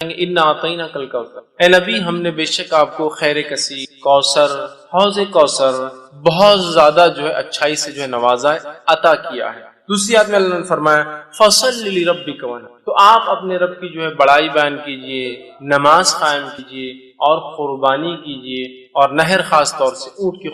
اِنَّا أَعْطَيْنَاكَ الْكَوْثَرَ، اے نبی ہم نے بے شک آپ کو خیر کثیر، کوثر، حوض کوثر بہت زیادہ جو ہے اچھائی سے جو ہے نوازا ہے، عطا کیا ہے۔ دوسری آیت میں اللہ نے فرمایا فَصَلِّ لِرَبِّكَ وَانْحَرْ، تو آپ اپنے رب کی جو ہے بڑائی بیان کیجئے، نماز قائم کیجئے اور قربانی کیجئے، اور نہر خاص طور سے اونٹ کی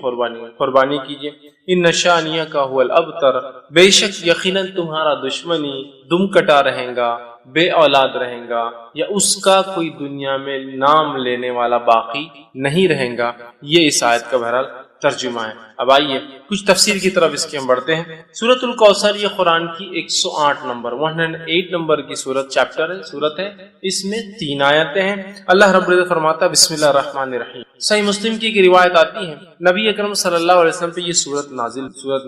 قربانی کیجئے۔ ان شانیک هو الابتر، بے شک یقیناً تمہارا دشمنی دم کٹا رہے گا، بے اولاد رہے گا، یا اس کا کوئی دنیا میں نام لینے والا باقی نہیں رہے گا۔ یہ اس آیت کا بہرحال ترجمہ ہے۔ اب آئیے کچھ تفسیر کی طرف اس کے ہم بڑھتے ہیں۔ سورۃ الکوثر یہ قرآن کی 108 نمبر کی سورت ہے۔ اس میں 3 آیتیں ہیں۔ اللہ رب العزت فرماتا ہے بسم اللہ الرحمن الرحیم۔ صحیح مسلم کی ایک روایت آتی ہے نبی اکرم صلی اللہ علیہ وسلم پہ یہ سورت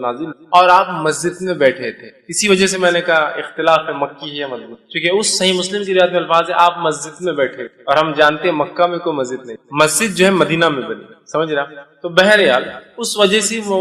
نازل اور آپ مسجد میں بیٹھے تھے۔ اسی وجہ سے میں نے کہا اختلاف ہے مکی ہے یا مدنی، کیونکہ اس صحیح مسلم کی روایت میں الفاظ ہے آپ مسجد میں بیٹھے، اور ہم جانتے ہیں مکہ میں کوئی مسجد نہیں، مسجد جو ہے مدینہ میں بنی، سمجھ رہا؟ تو بہرحال اس وجہ سے وہ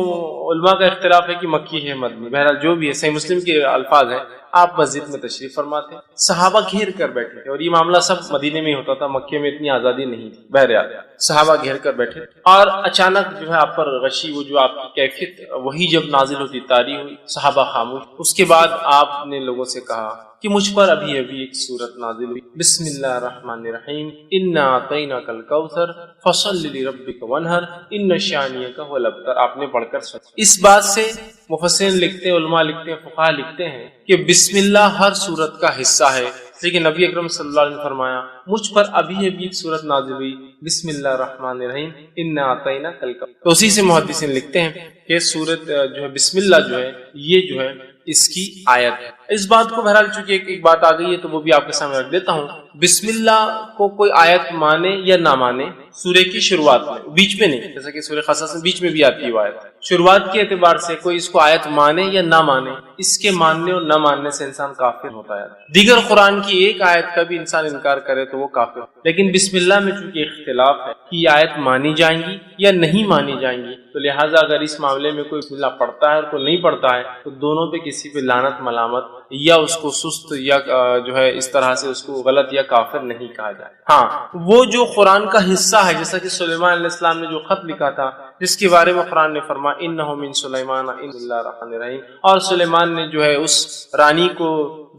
علماء کا اختلاف ہے کہ مکی ہے مدنی، بہرحال جو بھی ہے صحیح مسلم کے الفاظ ہیں آپ مسجد میں تشریف فرماتے، صحابہ گھیر کر بیٹھے تھے، اور یہ معاملہ سب مدینے میں ہوتا تھا، مکے میں اتنی آزادی نہیں تھی۔ بہرحال صحابہ گھیر کر بیٹھے، اور اچانک جو ہے آپ پر غشی، وہ جو آپ کی کیفیت وہی جب نازل ہوتی طاری ہوئی، صحابہ خاموش۔ اس کے بعد آپ نے لوگوں سے کہا کہ مجھ پر ابھی ایک سورت نازل ہوئی، بسم اللہ الرحمن الرحیم، انا اعطیناک الکوثر فصل لربک وانحر ان شانیک هو الابتر، آپ نے پڑھ کر سنا۔ اس بات سے مفسرین لکھتے ہیں، علماء لکھتے ہیں، فقہاء لکھتے ہیں کہ بسم اللہ ہر سورت کا حصہ ہے، لیکن نبی اکرم صلی اللہ علیہ وسلم نے فرمایا مجھ پر ابھی ایک سورت نازل ہوئی، بسم اللہ الرحمن الرحیم انا اعطیناک الکوثر۔ تو اسی سے محدثین لکھتے ہیں کہ سورت جو ہے بسم اللہ جو ہے یہ جو ہے اس کی آیت ہے۔ اس بات کو بہرحال چونکہ ایک بات آ گئی ہے تو وہ بھی آپ کے سامنے رکھ دیتا ہوں۔ بسم اللہ کو کوئی آیت مانے یا نہ مانے سورہ کی شروعات میں، بیچ میں نہیں، جیسا کہ سورہ قصص میں بیچ میں بھی آتی ہے وہ آیت، شروعات کے اعتبار سے کوئی اس کو آیت مانے یا نہ مانے، اس کے ماننے اور نہ ماننے سے انسان کافر ہوتا ہے۔ دیگر قرآن کی ایک آیت کا بھی انسان انکار کرے تو وہ کافر، لیکن بسم اللہ میں چونکہ اختلاف ہے کہ یہ آیت مانی جائیں گی یا نہیں مانی جائیں گی، تو لہٰذا اگر اس معاملے میں کوئی بسم اللہ پڑھتا ہے اور کوئی نہیں پڑھتا ہے تو دونوں پہ کسی پہ لعنت ملامت یا اس کو سست یا جو ہے اس طرح سے اس کو غلط یا کافر نہیں کہا جائے۔ ہاں وہ جو قرآن کا حصہ ہے، جیسا کہ سلیمان علیہ السلام نے جو خط لکھا تھا جس کے بارے میں قرآن نے فرمایا انہ من سلیمان ان اللہ الرحمن الرحیم، اور سلیمان نے جو ہے اس رانی کو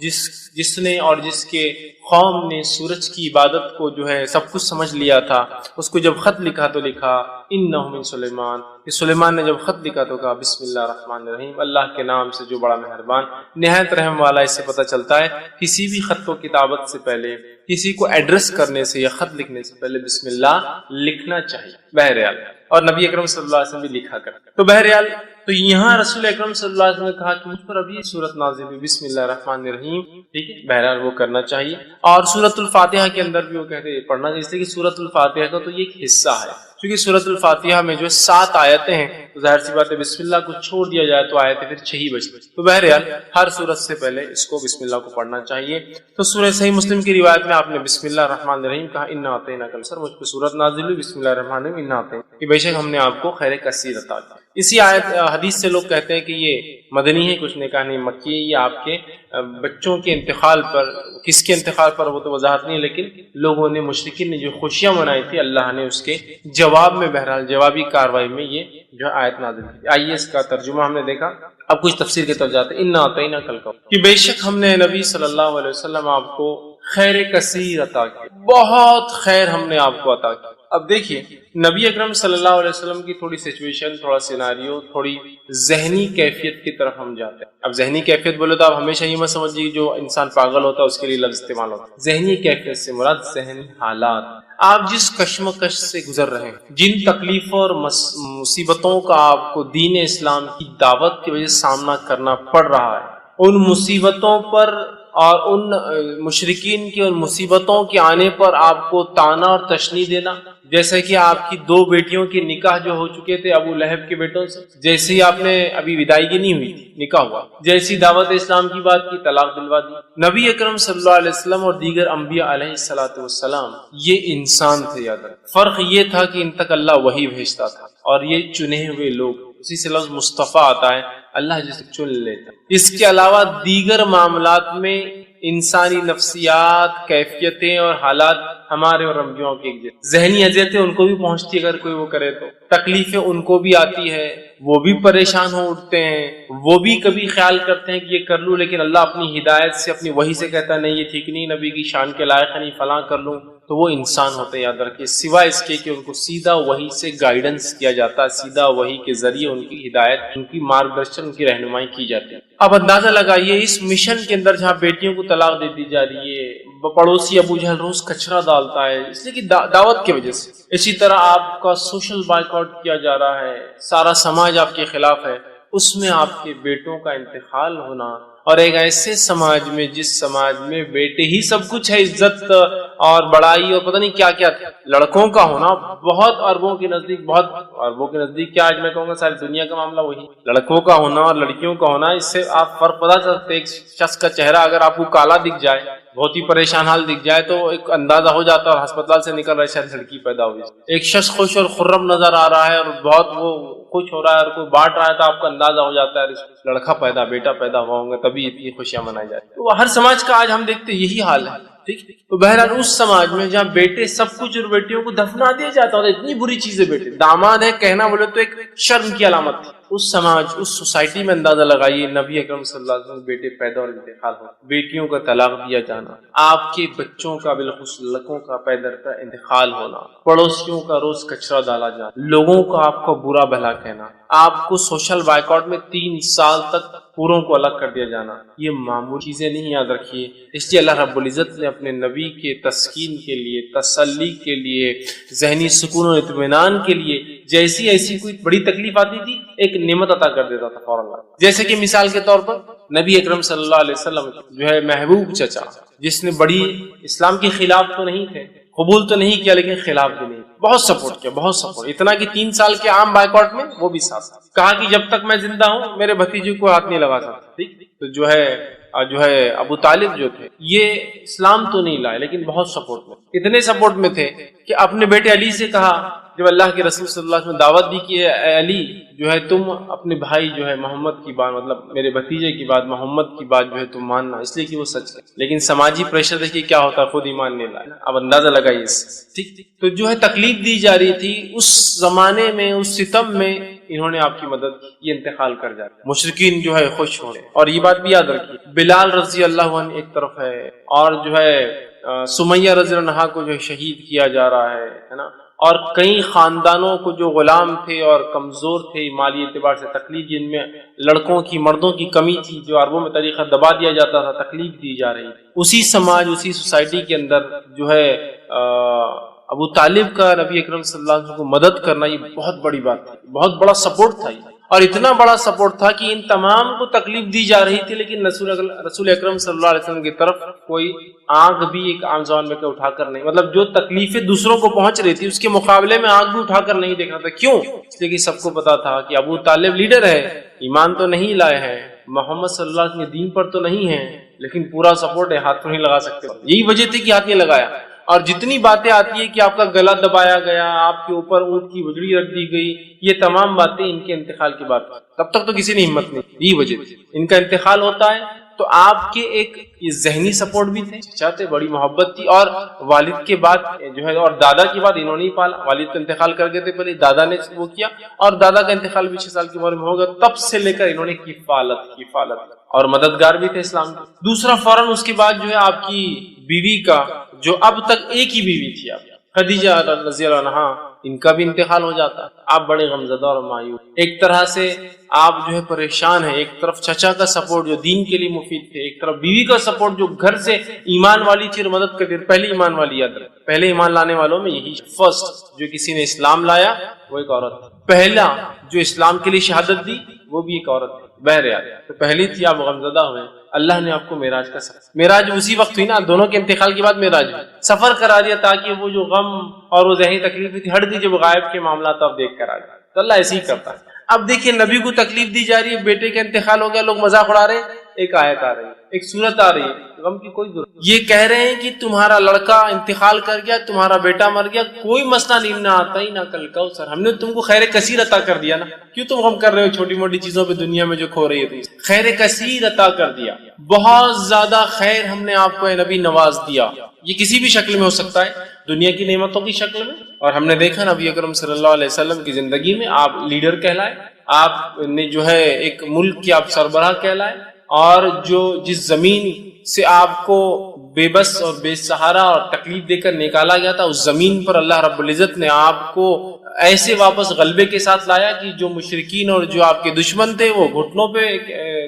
جس نے اور جس کے قوم نے سورج کی عبادت کو جو ہے سب کچھ سمجھ لیا تھا، اس کو جب خط لکھا تو لکھا انہ من سلیمان، کہ سلیمان نے جب خط لکھا تو کہا بسم اللہ الرحمن الرحیم، اللہ کے نام سے جو بڑا مہربان نہایت رحم والا۔ اس سے پتہ چلتا ہے کسی بھی خط کو کتابت سے پہلے، کسی کو ایڈریس کرنے سے یا خط لکھنے سے پہلے بسم اللہ لکھنا چاہیے بہرحال، اور نبی اکرم صلی اللہ علیہ وسلم بھی لکھا کرتے۔ تو بہرحال تو یہاں رسول اکرم صلی اللہ علیہ وسلم نے کہا کہ مجھ پر ابھی سورت نازل ہوئی بسم اللہ الرحمن الرحیم، ٹھیک ہے، بہرحال وہ کرنا چاہیے۔ اور سورۃ الفاتحہ کے اندر بھی وہ کہتے ہیں پڑھنا، اس لیے کہ سورۃ الفاتحہ کا تو یہ ایک حصہ ہے، کیونکہ سورۃ الفاتحہ میں جو 7 آیتیں ہیں تو ظاہر سی بات ہے بسم اللہ کو چھوڑ دیا جائے تو آیتیں پھر 6 ہی بچتی، تو بہرحال ہر سورت سے پہلے اس کو بسم اللہ کو پڑھنا چاہیے۔ تو سورہ صحیح مسلم کی روایت میں آپ نے بسم اللہ الرحمن الرحیم کہا انا اعطیناک الکوثر، مجھ پہ سورت نازل ہوئی بسم اللہ الرحمن الرحیم انا اعطیناک، کہ بے شک ہم نے آپ کو خیر کثیر عطا کی۔ اسی آیت حدیث سے لوگ کہتے ہیں کہ یہ مدنی ہے، کچھ نے کہا نہیں مکی ہے، یہ آپ کے بچوں کے انتقال پر، کس کے انتقال پر وہ تو وضاحت نہیں، لیکن لوگوں نے مشرکین نے جو خوشیاں منائی تھی اللہ نے اس کے جواب میں بہرحال جوابی کاروائی میں یہ جو آیت نازل کی۔ آئیے اس کا ترجمہ ہم نے دیکھا، اب کچھ تفسیر کی طرف جاتے ہیں۔ انا اعطیناک الکوثر، کہ بے شک ہم نے نبی صلی اللہ علیہ وسلم آپ کو خیر کثیر عطا کی، بہت خیر ہم نے آپ کو عطا کی۔ اب دیکھیے نبی اکرم صلی اللہ علیہ وسلم کی تھوڑی سچویشن، تھوڑا سیناریو، تھوڑی ذہنی کیفیت کی طرف ہم جاتے ہیں۔ اب ذہنی کیفیت بولے تو آپ ہمیشہ یہ مت سمجھیے جو انسان پاگل ہوتا ہے اس کے لیے لفظ استعمال ہوتا ہے۔ ذہنی کیفیت سے مراد ذہنی حالات، آپ جس کشمکش سے گزر رہے ہیں، جن تکلیفوں اور مصیبتوں کا آپ کو دین اسلام کی دعوت کی وجہ سے سامنا کرنا پڑ رہا ہے، ان مصیبتوں پر اور ان مشرکین کی ان مصیبتوں کے آنے پر آپ کو تانا اور تشنی دینا، جیسے کہ آپ کی 2 بیٹیوں کے نکاح جو ہو چکے تھے ابو لہب کے بیٹوں سے، جیسے آپ نے ابھی ودائیگی نہیں ہوئی تھی، نکاح ہوا، جیسی دعوت اسلام کی بات کی طلاق دلوا دی۔ نبی اکرم صلی اللہ علیہ وسلم اور دیگر انبیاء علیہ الصلوۃ والسلام یہ انسان تھے، یاد رکھیں، فرق یہ تھا کہ ان تک اللہ وحی بھیجتا تھا، اور یہ چنے ہوئے لوگ، اسی سے لفظ مصطفیٰ آتا ہے، اللہ جسے چن لیتا۔ اس کے علاوہ دیگر معاملات میں انسانی نفسیات، کیفیتیں اور حالات ہمارے اور رمجوں کے ذہنی اذیتیں ان کو بھی پہنچتی ہے، اگر کوئی وہ کرے تو تکلیفیں ان کو بھی آتی ہے، وہ بھی پریشان ہو اٹھتے ہیں، وہ بھی کبھی خیال کرتے ہیں کہ یہ کر لوں، لیکن اللہ اپنی ہدایت سے، اپنی وحی سے کہتا ہے نہیں یہ ٹھیک نہیں، نبی کی شان کے لائق ہے، نہیں فلاں کر لوں، تو وہ انسان ہوتے ہیں، یاد رکھیے، سوائے اس کے کہ ان کو سیدھا وحی سے گائیڈنس کیا جاتا ہے، سیدھا وحی کے ذریعے ان کی ہدایت، ان کی مارگدرشن، ان کی رہنمائی کی جاتی ہے۔ اب اندازہ لگائیے اس مشن کے اندر جہاں بیٹیوں کو طلاق دے دی جا رہی ہے، پڑوسی ابو جہل روز کچرا ڈالتا ہے اس لیے کہ دعوت کی وجہ سے، اسی طرح آپ کا سوشل بائیکاٹ کیا جا رہا ہے، سارا سماج آپ کے خلاف ہے، اس میں آپ کے بیٹوں کا انتقال ہونا، اور ایک ایسے سماج میں جس سماج میں بیٹے ہی سب کچھ ہے، عزت اور بڑائی اور پتہ نہیں کیا کیا، لڑکوں کا ہونا بہت اربوں کے نزدیک، بہت اربوں کے نزدیک کیا، آج میں کہوں گا ساری دنیا کا معاملہ وہی، لڑکوں کا ہونا اور لڑکیوں کا ہونا، اس سے آپ فرق پتا چلتے، ایک شخص کا چہرہ اگر آپ کو کالا دکھ جائے، بہت ہی پریشان حال دکھ جائے، تو ایک اندازہ ہو جاتا ہے، اور ہسپتال سے نکل رہا ہے شاید لڑکی پیدا ہوئی، ایک شخص خوش اور خرم نظر آ رہا ہے اور بہت وہ خوش ہو رہا ہے اور کوئی بانٹ رہا ہے، تو آپ کو اندازہ ہو جاتا ہے لڑکا پیدا، بیٹا پیدا ہوا ہوں گے، تبھی اتنی خوشیاں منائی جاتی ہیں۔ تو ہر سماج کا آج ہم دیکھتے یہی حال ہے، ٹھیک۔ تو بہرحال اس سماج میں جہاں بیٹے سب کچھ اور بیٹیوں کو دفنا دیا جاتا ہے، اتنی بری چیزیں، بیٹے داماد ہے کہنا بولے تو ایک شرم کی علامت تھی، اس سماج، اس سوسائٹی میں اندازہ لگائیے نبی اکرم صلی اللہ علیہ وسلم بیٹے پیدا اور انتقال ہو، بیٹیوں کا طلاق دیا جانا، آپ کے بچوں کا بالخصوص لڑکوں کا پیدر کا انتقال ہونا، پڑوسیوں کا روز کچرا ڈالا جانا، لوگوں کا آپ کو برا بھلا کہنا، آپ کو سوشل بائیکاٹ میں 3 سال تک پوروں کو الگ کر دیا جانا، یہ معمولی چیزیں نہیں، یاد رکھیے۔ اس لیے اللہ رب العزت نے اپنے نبی کے تسکین کے لیے، تسلی کے لیے، ذہنی سکون و اطمینان کے لیے جیسی ایسی کوئی بڑی تکلیف آتی تھی، ایک نعمت عطا کر دیتا تھا فوراً، جیسے کہ مثال کے طور پر نبی اکرم صلی اللہ علیہ وسلم جو ہے محبوب چچا، جس نے بڑی اسلام کے خلاف تو نہیں تھے، قبول تو نہیں کیا لیکن خلاف بھی نہیں، بہت سپورٹ کیا، بہت سپورٹ، اتنا کہ 3 سال کے عام بائیکاٹ میں وہ بھی ساتھ، کہا کہ جب تک میں زندہ ہوں میرے بھتیجے کو ہاتھ نہیں لگا سکتا، ٹھیک۔ تو جو ہے ابو طالب جو تھے، یہ اسلام تو نہیں لائے لیکن بہت سپورٹ میں، اتنے سپورٹ میں تھے کہ اپنے بیٹے علی سے کہا، جب اللہ کے رسول صلی اللہ علیہ وسلم دعوت دی کہ اے علی جو ہے تم اپنے بھائی جو ہے محمد کی بات، مطلب میرے بھتیجے کی بات، محمد کی بات جو ہے تم ماننا، اس لیے کہ وہ سچ ہے، لیکن سماجی پریشر دیکھیے کیا ہوتا ہے، خود ایمان نہیں لائے، اب اندازہ لگائیے اس، ٹھیک۔ تو جو ہے تکلیف دی جا رہی تھی اس زمانے میں، اس ستم میں، انہوں نے آپ کی مدد کی، یہ انتقال کر جاتے، مشرکین جو ہے خوش ہو رہے، اور یہ بات بھی یاد رکھیے بلال رضی اللہ عنہ ایک طرف ہے، اور جو ہے سمیہ رضی اللہ عنہا کو جو شہید کیا جا رہا ہے نا، اور کئی خاندانوں کو جو غلام تھے اور کمزور تھے مالی اعتبار سے، تکلیف جن میں لڑکوں کی، مردوں کی کمی تھی، جو عربوں میں طریقہ دبا دیا جاتا تھا، تکلیف دی جا رہی، اسی سماج، اسی سوسائٹی کے اندر جو ہے ابو طالب کا نبی اکرم صلی اللہ علیہ وسلم کو مدد کرنا، یہ بہت بڑی بات تھی، بہت بڑا سپورٹ تھا، اور اتنا بڑا سپورٹ تھا کہ ان تمام کو تکلیف دی جا رہی تھی، لیکن رسول اکرم صلی اللہ علیہ وسلم کی طرف کوئی آنکھ بھی، ایک عام زبان میں اٹھا کر نہیں، مطلب جو تکلیفیں دوسروں کو پہنچ رہی تھی اس کے مقابلے میں آنکھ بھی اٹھا کر نہیں دیکھنا تھا، کیوں؟ اس لیے کہ سب کو پتا تھا کہ ابو طالب لیڈر ہے، ایمان تو نہیں لائے ہیں، محمد صلی اللہ علیہ وسلم کے دین پر تو نہیں ہے، لیکن پورا سپورٹ ہے، ہاتھ نہیں لگا سکتے، یہی وجہ تھی کہ ہاتھ نہیں لگایا۔ اور جتنی باتیں آتی ہے کہ آپ کا گلا دبایا گیا، آپ کے اوپر اونٹ کی وجڑی رکھ دی گئی، یہ تمام باتیں ان کے انتقال کی بات، تب تک تو کسی نے ہمت نہیں، یہی وجہ تھی۔ ان کا انتقال ہوتا ہے تو آپ کے ایک یہ ذہنی سپورٹ بھی تھے، چاہتے، بڑی محبت تھی، اور والد کے بعد جو ہے، اور دادا کے بعد انہوں نے ہی پالا، والد تو انتقال کر گئے تھے پہلے، دادا نے وہ کیا، اور دادا کا انتقال بھی 6 سال کی عمر میں ہوگا، تب سے لے کر انہوں نے کفالت اور مددگار بھی تھے اسلام کے۔ دوسرا فوراً اس کے بعد جو ہے آپ کی بیوی کا، جو اب تک ایک ہی بیوی تھی، آپ خدیجہ رضی اللہ عنہا، ان کا بھی انتقال ہو جاتا، آپ بڑے غمزدہ اور مایوس، ایک طرح سے آپ جو ہے پریشان ہیں، ایک طرف چچا کا سپورٹ جو دین کے لیے مفید تھے، ایک طرف بیوی کا سپورٹ جو گھر سے ایمان والی تھی اور مدد کرتی، پہلی ایمان والی، یاد رکھ، پہلے ایمان لانے والوں میں یہی فرسٹ جو کسی نے اسلام لایا وہ ایک عورت تھی، پہلا جو اسلام کے لیے شہادت دی وہ بھی ایک عورت تھی، بہرحال تو پہلی تھی، آپ غمزدہ ہوئے، اللہ نے آپ کو معراج کا سفر، معراج اسی وقت ہوئی نا، دونوں کے انتقال کے بعد معراج سفر کرا دیا، تاکہ وہ جو غم اور وہ ذہنی تکلیف تھی ہٹ گئی، جب غائب کے معاملات آپ دیکھ کر آ گئے، تو اللہ ایسے ہی کرتا ہے۔ اب دیکھیے نبی کو تکلیف دی جا رہی ہے، بیٹے کا انتقال ہو گیا، لوگ مذاق اڑا رہے ہیں، ایک آیت آ رہی ہے، ایک صورت آ رہی ہے، غم کی کوئی ضرورت نہیں۔ یہ کہہ رہے ہیں کہ تمہارا لڑکا انتقال کر گیا، تمہارا بیٹا مر گیا، کوئی مسئلہ نہیں، نہ آتا ہی نہ کل کوثر، ہم نے تم کو خیر کثیر عطا کر دیا نا، کیوں تم غم کر رہے ہو چھوٹی موٹی چیزوں پہ دنیا میں جو کھو رہی ہے تم؟ خیر کثیر عطا کر دیا، بہت زیادہ خیر ہم نے آپ کو اے نبی نواز دیا۔ یہ کسی بھی شکل میں ہو سکتا ہے، دنیا کی نعمتوں کی شکل میں، اور ہم نے دیکھا نبی اکرم صلی اللہ علیہ وسلم کی زندگی میں آپ لیڈر کہلائے، آپ نے جو ہے ایک ملک کے آپ سربراہ کہلائے، اور جو جس زمین سے آپ کو بے بس اور بے سہارا اور تکلیف دے کر نکالا گیا تھا، اس زمین پر اللہ رب العزت نے آپ کو ایسے واپس غلبے کے ساتھ لایا کہ جو مشرکین اور جو آپ کے دشمن تھے وہ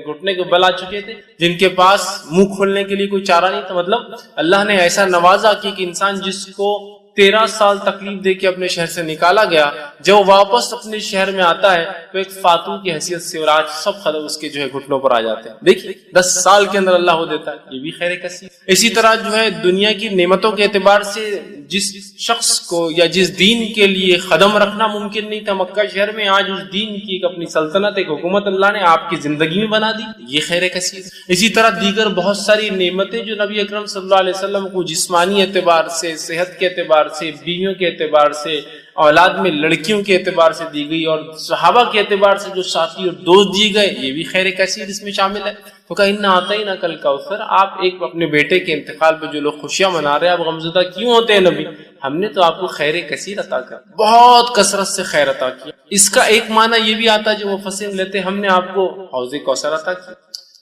گھٹنے کو بل آ چکے تھے، جن کے پاس منہ کھولنے کے لیے کوئی چارہ نہیں تھا۔ مطلب اللہ نے ایسا نوازا کہ ایک انسان جس کو 13 سال تکلیف دے کے اپنے شہر سے نکالا گیا، جب وہ واپس اپنے شہر میں آتا ہے تو ایک فاتح کی حیثیت سے، اور آج سب خدم اس کے جو ہے گھٹنوں پر آ جاتے ہیں۔ دیکھیے 10 سال کے اندر اللہ وہ دیتا ہے، یہ بھی خیر کثیر۔ اسی طرح جو ہے دنیا کی نعمتوں کے اعتبار سے جس شخص کو یا جس دین کے لیے قدم رکھنا ممکن نہیں تھا مکہ شہر میں، آج اس دین کی ایک اپنی سلطنت، ایک حکومت اللہ نے آپ کی زندگی میں بنا دی، یہ خیر کثیر۔ اسی طرح دیگر بہت ساری نعمتیں جو نبی اکرم صلی اللہ علیہ وسلم کو جسمانی اعتبار سے، صحت کے اعتبار سے، بیویوں کے اعتبار سے، اولاد میں لڑکیوں کے اعتبار سے دی گئی، اور صحابہ کے اعتبار سے جو ساتھی اور دوست دیے گئے، یہ بھی خیر کثیر اس میں شامل ہے۔ تو کہا ان آتا ہی نہ کل کوثر، آپ ایک اپنے بیٹے کے انتقال پہ جو لوگ خوشیاں منا رہے ہیں، آپ غمزدہ کیوں ہوتے ہیں نبی؟ ہم نے تو آپ کو خیر کثیر عطا کر، بہت کثرت سے خیر عطا کیا۔ اس کا ایک معنی یہ بھی آتا ہے جو مفسر لیتے، ہم نے آپ کو حوض کوثر عطا کیا۔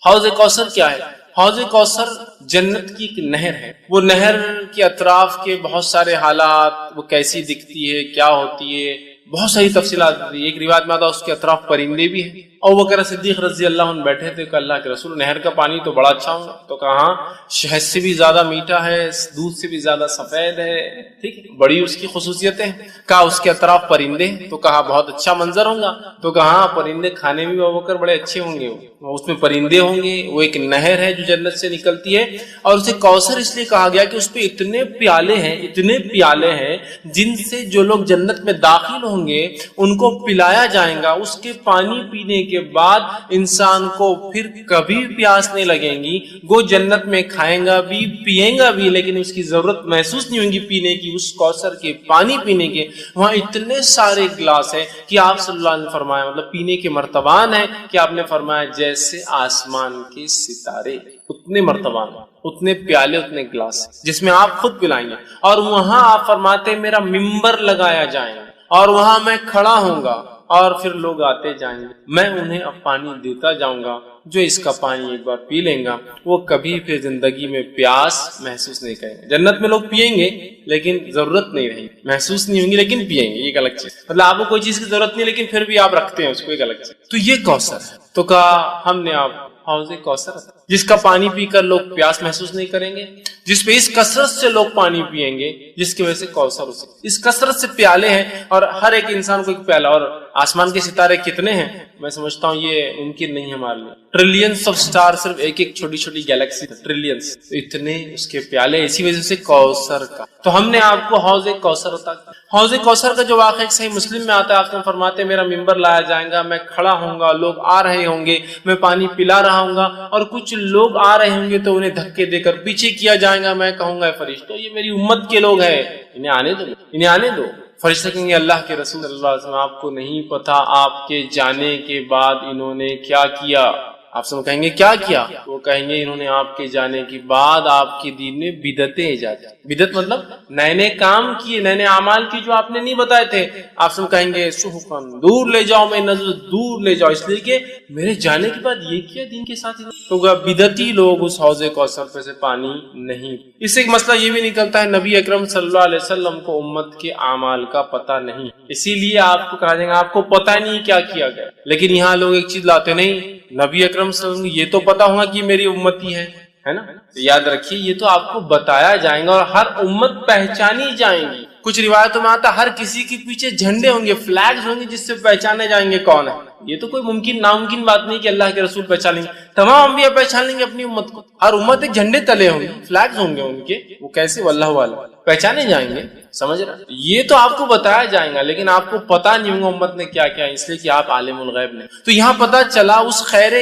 حوض کوثر کیا ہے؟ حوض کوثر جنت کی ایک نہر ہے، وہ نہر کے اطراف کے بہت سارے حالات، وہ کیسی دکھتی ہے، کیا ہوتی ہے، بہت ساری تفصیلات ہوتی ہے۔ ایک روایت میں آتا ہے اس کے اطراف پرندے بھی ہیں۔ ابوبکر صدیق رضی اللہ عنہ بیٹھے تھے کہ اللہ کے رسول، نہر کا پانی تو بڑا اچھا ہوگا، تو کہا شہد سے بھی زیادہ میٹھا ہے، دودھ سے بھی زیادہ سفید ہے، ٹھیک، بڑی اس کی خصوصیتیں ہیں۔ کہا اس کے اطراف پرندے، تو کہا بہت اچھا منظر ہوگا، تو کہا پرندے کھانے میں بھی ابوبکر بڑے اچھے ہوں گے، اس میں پرندے ہوں گے، وہ ایک نہر ہے جو جنت سے نکلتی ہے، اور اسے کوثر اس لیے کہا گیا کہ اس پہ اتنے پیالے ہیں جن سے جو لوگ جنت میں داخل ہوں گے ان کو پلایا جائے گا، اس کے پانی پینے کے بعد انسان کو پھر کبھی پیاس نہیں لگیں گی، وہ جنت میں کھائیں گا بھی پیئیں گا بھی، لیکن اس کی ضرورت محسوس نہیں ہوگی پینے کی، اس کوثر کے پانی پینے کے۔ وہاں اتنے سارے گلاس ہیں کہ آپ صلی اللہ علیہ وسلم نے فرمایا، مطلب پینے کے مرتبان ہیں کہ آپ نے فرمایا جیسے آسمان کے ستارے، اتنے مرتبان، اتنے پیالے، اتنے گلاس جس میں آپ خود پلائیں گے۔ اور وہاں آپ فرماتے میرا ممبر لگایا جائے گا، اور وہاں میں کھڑا ہوں گا، اور پھر لوگ آتے جائیں گے، میں انہیں اب پانی دیتا جاؤں گا، جو اس کا پانی ایک بار پی لیں گا وہ کبھی پھر زندگی میں پیاس محسوس نہیں کریں گے۔ جنت میں لوگ پیئیں گے لیکن ضرورت نہیں رہی، محسوس نہیں ہوں گی لیکن پیئیں گے، یہ ایک الگ چیز، مطلب آپ کو کوئی چیز کی ضرورت نہیں لیکن پھر بھی آپ رکھتے ہیں اس کو، ایک الگ چیز۔ تو یہ کوثر ہے۔ تو کہا ہم نے آپ حوض کوثر جس کا پانی پی کر لوگ پیاس محسوس نہیں کریں گے، جس پہ اس کثرت سے لوگ پانی پیئیں گے، جس کی وجہ سے کوثر اسے، اس کثرت سے پیالے ہیں، اور ہر ایک انسان کو ایک پیالہ۔ اور آسمان کے ستارے کتنے ہیں میں سمجھتا ہوں یہ ممکن نہیں ہمارے لیے، ٹریلینز آف سٹار، صرف ایک ایک چھوٹی چھوٹی گیلیکسی، ٹریلینز، اتنے اس کے پیالے، اسی وجہ سے کوثر کا۔ تو ہم نے آپ کو حوض کوثر عطا کیا۔ حوض کوثر کا جو واقعہ صحیح مسلم میں آتا ہے، آپ نے فرماتے میرا ممبر لایا جائے گا، میں کھڑا ہوں گا، لوگ آ رہے ہوں گے، میں پانی پلا رہا ہوں گا، اور کچھ لوگ آ رہے ہوں گے تو انہیں دھکے دے کر پیچھے کیا جائے گا، میں کہوں گا فرشتوں یہ میری امت کے لوگ ہیں، انہیں آنے دو۔ فرشتے کہیں گے اللہ کے رسول صلی اللہ علیہ وسلم آپ کو نہیں پتا آپ کے جانے کے بعد انہوں نے کیا کیا؟ آپ سب کہیں گے کیا کیا؟ وہ کہیں گے انہوں نے آپ کے جانے کے بعد آپ کے دین میں بدعتیں ایجاد کی۔ بدعت مطلب نئے نئے کام کیے، نئے نئے اعمال کی جو آپ نے نہیں بتائے تھے۔ آپ سب کہیں گے سحقاً، دور لے جاؤ، میں نظر دور لے جاؤ، اس لیے کہ میرے جانے کے بعد یہ کیا دین کے ساتھ۔ تو بدعتی لوگ اس حوض کوثر پہ سے پانی نہیں۔ اس سے ایک مسئلہ یہ بھی نکلتا ہے نبی اکرم صلی اللہ علیہ وسلم کو امت کے اعمال کا پتہ نہیں، اسی لیے آپ کو کہا جائے گا آپ کو پتہ نہیں کیا کیا گیا۔ لیکن یہاں لوگ ایک چیز لاتے نہیں، نبی اکرم صلی اللہ علیہ وسلم یہ تو پتا ہوگا کہ میری امتی ہے نا، یاد رکھیے یہ تو آپ کو بتایا جائے گا، اور ہر امت پہچانی جائیں گی۔ کچھ روایتوں میں آتا ہر کسی کے پیچھے جھنڈے ہوں گے، فلیگز ہوں گے جس سے پہچانے جائیں گے کون ہے۔ یہ تو کوئی ناممکن بات نہیں کہ اللہ کے رسول پہچان لیں گے، تمام انبیاء پہچان لیں گے اپنی امت کو، ہر امت ایک جھنڈے تلے ہوں گے، فلیگز ہوں گے ان کے، وہ کیسے واللہ اعلم، پہچانے جائیں گے۔ سمجھ رہے ہیں؟ یہ تو آپ کو بتایا جائے گا لیکن آپ کو پتا نہیں ہوگا امت نے کیا کیا، اس لیے کہ آپ عالم الغیب نہیں۔ تو یہاں پتا چلا اس خیر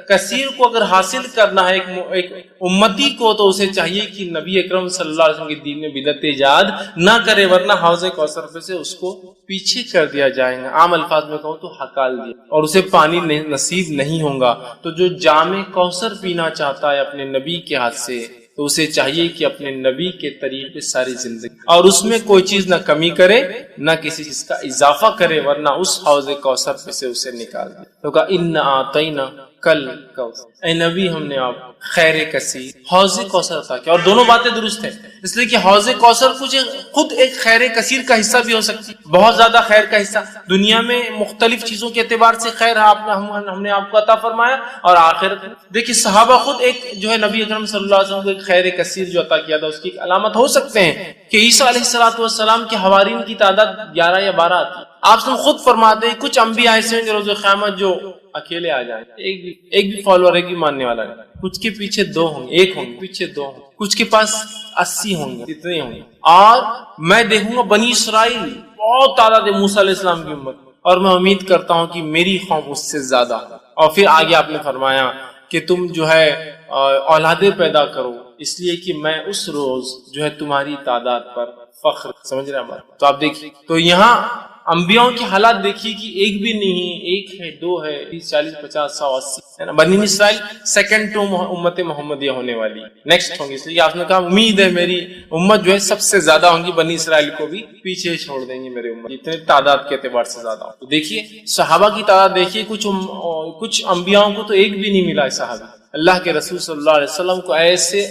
کثیر کو اگر حاصل کرنا ہے ایک امتی کو، تو اسے چاہیے کہ نبی اکرم صلی اللہ علیہ وسلم کے دین میں بدعت ایجاد نہ کرے، ورنہ حوض کوثر پہ سے اس کو پیچھے کر دیا جائے گا، عام الفاظ میں کہوں تو ہکال دیا، اور اسے پانی نصیب نہیں ہوگا۔ تو جو جام کوثر پینا چاہتا ہے اپنے نبی کے ہاتھ سے، تو اسے چاہیے کہ اپنے نبی کے طریقے ساری زندگی، اور اس میں کوئی چیز نہ کمی کرے نہ کسی چیز کا اضافہ کرے، ورنہ اس حوض کوثر پہ سے اسے نکال دے۔ تو کہا اِنَّا أَعْطَيْنَا کل اے نبی ہم نے آپ خیر کثیر حوض کوثر عطا کیا، اور دونوں باتیں درست ہیں، اس لیے کہ حوض کوثر خود ایک خیر کثیر کا حصہ بھی ہو سکتی، بہت زیادہ خیر کا حصہ، دنیا میں مختلف چیزوں کے اعتبار سے خیر ہم نے آپ کو عطا فرمایا، اور آخرت دیکھیے صحابہ خود ایک جو ہے نبی اکرم صلی اللہ علیہ وسلم کو ایک خیر کثیر جو عطا کیا تھا، اس کی ایک علامت ہو سکتے ہیں کہ عیسیٰ علیہ السلام کے حوارین کی تعداد 11 یا 12 آتی۔ آپ سے خود فرماتے ہیں کچھ انبیاء ایسے ہیں جو روز قیامت جو اکیلے آ جائیں، ایک بھی فالوور، ایک بھی ماننے والا نہیں، کچھ کے پیچھے 2 ہوں گے، 1 ہوں گے، پیچھے 2 ہوں گے، کچھ کے پاس 80 ہوں گے، اتنے ہوں گے۔ اور میں دیکھوں گا بنی اسرائیل بہت تعداد ہے موسیٰ علیہ السلام کی امت، اور میں امید کرتا ہوں کہ میری قوم اس سے زیادہ۔ اور پھر آگے آپ نے فرمایا کہ تم جو ہے اولادیں پیدا کرو، اس لیے کہ میں اس روز جو ہے تمہاری تعداد پر فخر، سمجھ رہے ہیں؟ تو آپ دیکھیے، تو یہاں انبیاء کی حالات دیکھیے کہ ایک بھی نہیں، 1 ہے، 2 ہے، 30 40 50 100 80 ہے نا۔ بنی اسرائیل سیکنڈ ٹو امت محمدیہ ہونے والی، نیکسٹ ہوں گی، اس لیے آپ نے کہا امید ہے میری امت جو ہے سب سے زیادہ ہوں گی، بنی اسرائیل کو بھی پیچھے چھوڑ دیں گے میرے امت، اتنے تعداد کے اعتبار سے زیادہ ہوں۔ تو دیکھیے صحابہ کی تعداد دیکھیے، کچھ انبیاء کو تو ایک بھی نہیں ملا ہے صحابہ۔ اللہ کے رسول صلی اللہ علیہ وسلم کو ایسے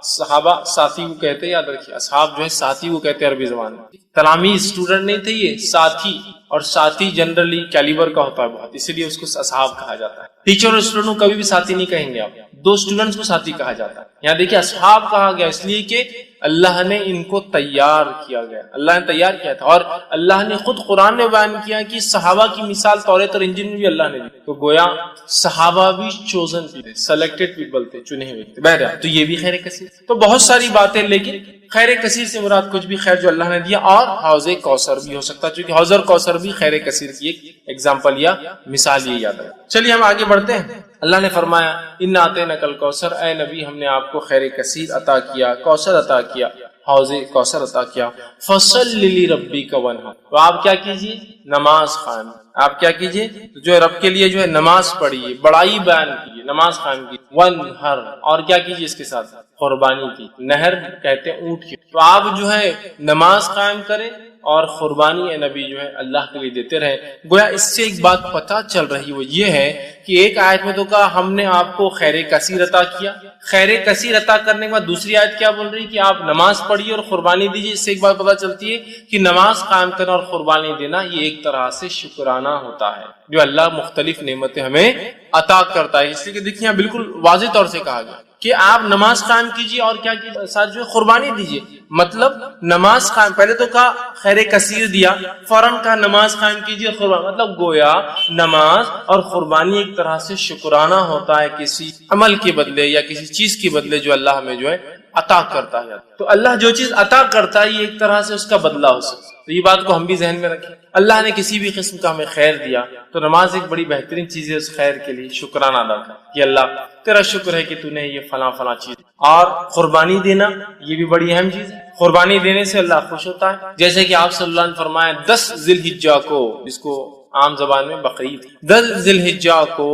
صحابہ ساتھی کو کہتے ہیں، یاد رکھیے اصحاب جو ہے ساتھی کو کہتے ہیں عربی زبان میں، تلاميذ اسٹوڈنٹ نہیں تھے، یہ ساتھی، اور ساتھی جنرلی کیلیبر کا ہوتا ہے بہت، اسی لیے اس کو اصحاب کہا جاتا ہے۔ ٹیچر اور اسٹوڈنٹ کو کبھی بھی ساتھی نہیں کہیں گے آپ، 2 اسٹوڈنٹس کو ساتھی کہا جاتا ہے۔ یہاں دیکھیے اصحاب کہا گیا اس لیے کہ اللہ نے ان کو تیار کیا گیا، اللہ نے تیار کیا تھا، اور اللہ نے خود قرآن میں بیان کیا کہ صحابہ کی مثال توریت اور انجیل میں بھی اللہ نے دی، تو گویا صحابہ بھی چوزن تھے، سلیکٹڈ پیپل تھے، چنے ہوئے تھے۔ بہرحال تو یہ بھی خیر کثیر، تو بہت ساری باتیں، لیکن خیر کثیر سے مراد کچھ بھی خیر جو اللہ نے دیا، اور حوض کوثر بھی ہو سکتا ہے، چونکہ حوض کوثر بھی خیر کثیر کی ایک ایگزامپل یا مثال یہ یاد ہے۔ چلیے ہم آگے بڑھتے ہیں۔ اللہ نے فرمایا اِنَّا أَعْطَيْنَاكَ الْكَوْثَرَ، اے نبی ہم نے آپ کو خیر کثیر عطا کیا، کوثر عطا کیا، حوض کوثر عطا کیا۔ فَصَلِّ لِرَبِّكَ وَانْحَرْ، تو آپ کیا کیجئے، نماز قائم، آپ کیا کیجئے، جو ہے رب کے لیے جو ہے نماز پڑھیے، بڑائی بیان کیجئے، نماز قائم کیجئے۔ وَانْحَرْ، اور کیا کیجئے اس کے ساتھ، قربانی کی، نہر کہتے ہیں اونٹ کی، تو آپ جو ہے نماز قائم کریں اور قربانی اے نبی جو ہے اللہ کے لیے دیتے رہے۔ گویا اس سے ایک بات پتہ چل رہی وہ یہ ہے کہ ایک آیت میں تو کہا ہم نے آپ کو خیر کثیر عطا کیا، خیر کثیر عطا کرنے کے بعد دوسری آیت کیا بول رہی کہ آپ نماز پڑھیے اور قربانی دیجیے۔ اس سے ایک بات پتہ چلتی ہے کہ نماز قائم کرنا اور قربانی دینا یہ ایک طرح سے شکرانہ ہوتا ہے جو اللہ مختلف نعمتیں ہمیں عطا کرتا ہے۔ اس لیے کہ دیکھیے بالکل واضح طور سے کہا گیا کہ آپ نماز قائم کیجیے اور کیا کیجیے، ساتھ جو ہے قربانی دیجیے۔ مطلب نماز قائم، پہلے تو کہا خیر کثیر دیا، فوراً کہا نماز قائم کیجیے اور قربانی، مطلب گویا نماز اور قربانی ایک طرح سے شکرانہ ہوتا ہے کسی عمل کے بدلے یا کسی چیز کے بدلے جو اللہ ہمیں جو ہے عطا کرتا ہے۔ تو اللہ جو چیز عطا کرتا ہے یہ ایک طرح سے اس کا بدلہ ہو سکتا ہے، تو یہ بات کو ہم بھی ذہن میں رکھیں۔ اللہ نے کسی بھی قسم کا ہمیں خیر دیا تو نماز ایک بڑی بہترین چیز ہے، اس خیر کے لیے شکرانہ ادا کر کہ اللہ تیرا شکر ہے کہ تو نے یہ فلاں فلاں چیز، اور قربانی دینا یہ بھی بڑی اہم چیز ہے۔ قربانی دینے سے اللہ خوش ہوتا ہے، جیسے کہ آپ صلی اللہ علیہ وسلم نے فرمایا 10 ذی الحجہ کو، جس کو عام زبان میں بقرعید، 10 ذی الحجہ کو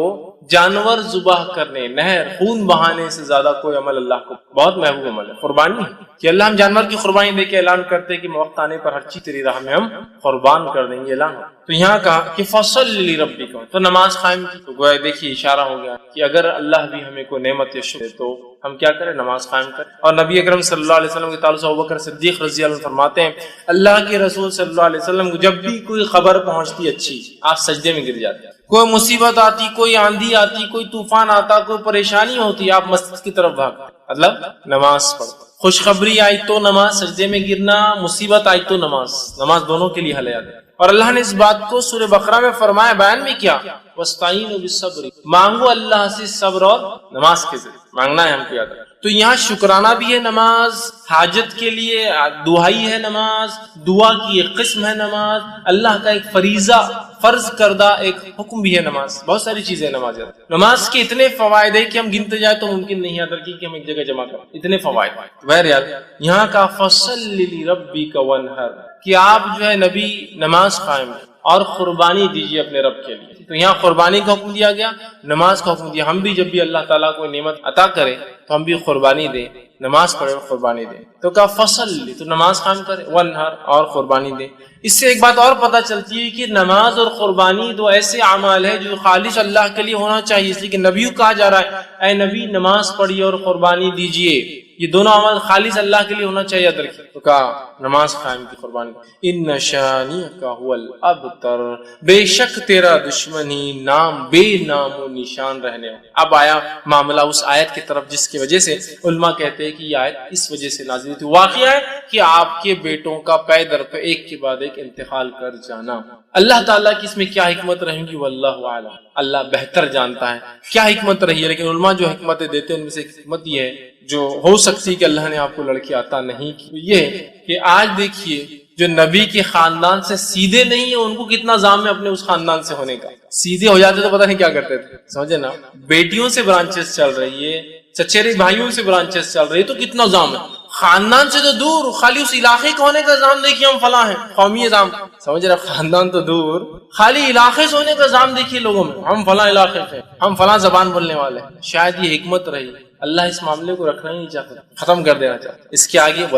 جانور ذبح کرنے، نہر خون بہانے سے زیادہ کوئی عمل اللہ کو بہت محبوب عمل ہے قربانی ہے، کہ اللہ ہم جانور کی قربانی دے کے اعلان کرتے کہ وقت آنے پر ہر چیز تیری راہ میں ہم قربان کر دیں گے، اعلان۔ تو یہاں کہا کہ فصل لربک، تو نماز قائم کی، تو گویا دیکھیے اشارہ ہو گیا کہ اگر اللہ بھی ہمیں کوئی نعمت یا شکر ہے تو ہم کیا کریں، نماز قائم کریں۔ اور نبی اکرم صلی اللہ علیہ وسلم کے تعلق سے ابوبکر صدیق رضی اللہ عنہ فرماتے ہیں اللہ کے رسول صلی اللہ علیہ وسلم کو جب بھی کوئی خبر پہنچتی اچھی، آپ سجدے میں گر جاتے، کوئی مصیبت آتی، کوئی آندھی آتی، کوئی طوفان آتا، کوئی پریشانی ہوتی، آپ مسجد کی طرف بھاگتے، مطلب نماز پڑھو۔ خوشخبری آئی تو نماز، سجدے میں گرنا، مصیبت آئی تو نماز، نماز دونوں کے لیے حل ہے۔ اور اللہ نے اس بات کو سورہ بقرہ میں فرمایا، بیان میں کیا، وَاسْتَعِينُوا بِالصَّبْرِ، مانگو اللہ سے صبر اور نماز کے ذریعے مانگنا ہے ہم کو، یاد رکھیں۔ تو یہاں شکرانہ بھی ہے نماز، حاجت کے لیے دعائی ہے نماز، دعا کی ایک قسم ہے نماز، اللہ کا ایک فریضہ فرض کردہ ایک حکم بھی ہے نماز، بہت ساری چیزیں نماز ہے۔ نماز کے اتنے فوائد ہے کہ ہم گنتے جائیں تو ممکن نہیں ہے کہ ہم ایک جگہ جمع کریں، اتنے فوائد۔ بہرحال یہاں کا فصلی لربک وانحر کہ آپ جو ہے نبی نماز قائم اور قربانی دیجیے اپنے رب کے لیے۔ تو یہاں قربانی کا حکم دیا گیا، نماز کا حکم دیا۔ ہم بھی جب بھی اللہ تعالیٰ کو نعمت عطا کرے تو ہم بھی قربانی دیں، نماز پڑھے اور قربانی دیں۔ تو کہا فصل، تو نماز قائم کرے، وانحر اور قربانی دیں۔ اس سے ایک بات اور پتہ چلتی ہے کہ نماز اور قربانی دو ایسے اعمال ہے جو خالص اللہ کے لیے ہونا چاہیے، اس لیے کہ نبی کو کہا جا رہا ہے اے نبی نماز پڑھیے اور قربانی دیجیے، یہ دونوں اعمال خالص اللہ کے لیے ہونا چاہیے۔ یاد رکھیے، تو کہا نماز قائم کی، قربانی۔ ان شانئک هو الابتر، بے شک تیرا دشمن ہی نام بے نام و نشان رہنے والا۔ اب آیا معاملہ اس آیت کی طرف جس کی وجہ سے علماء کہتے ہیں کہ یہ آیت اس وجہ سے نازل ہوئی۔ واقعہ ہے کہ آپ کے بیٹوں کا پے در پہ ایک کے بعد ایک انتقال کر جانا، اللہ تعالیٰ کی اس میں کیا حکمت رہیں گی واللہ اعلم، اللہ بہتر جانتا ہے کیا حکمت رہی ہے۔ لیکن علماء جو حکمتیں دیتے ہیں ان میں سے ایک حکمت یہ ہے جو ہو سکتی کہ اللہ نے آپ کو لڑکی عطا نہیں کی، یہ کہ آج دیکھیے جو نبی کے خاندان سے سیدھے نہیں ہیں ان کو کتنا زام ہے اپنے اس خاندان سے ہونے کا۔ سیدھے ہو جاتے تو پتہ نہیں کیا کرتے تھے، سمجھے نا، بیٹیوں سے برانچز چل رہی ہے، چچیرے بھائیوں سے برانچز چل رہی ہے، تو کتنا زام ہے۔ خاندان سے تو دور، خالی اس علاقے کا ہونے کا زام دیکھیے، ہم فلاں ہیں، قومی زام، سمجھ رہے، خاندان تو دور، خالی علاقے سے ہونے کا زام دیکھیے لوگوں میں، ہم فلاں علاقے سے، ہم فلاں زبان بولنے والے۔ شاید یہ حکمت رہی، اللہ اس معاملے کو رکھنا ہی نہیں چاہتا، ختم کر دینا چاہتا۔ اس کے آگے وہ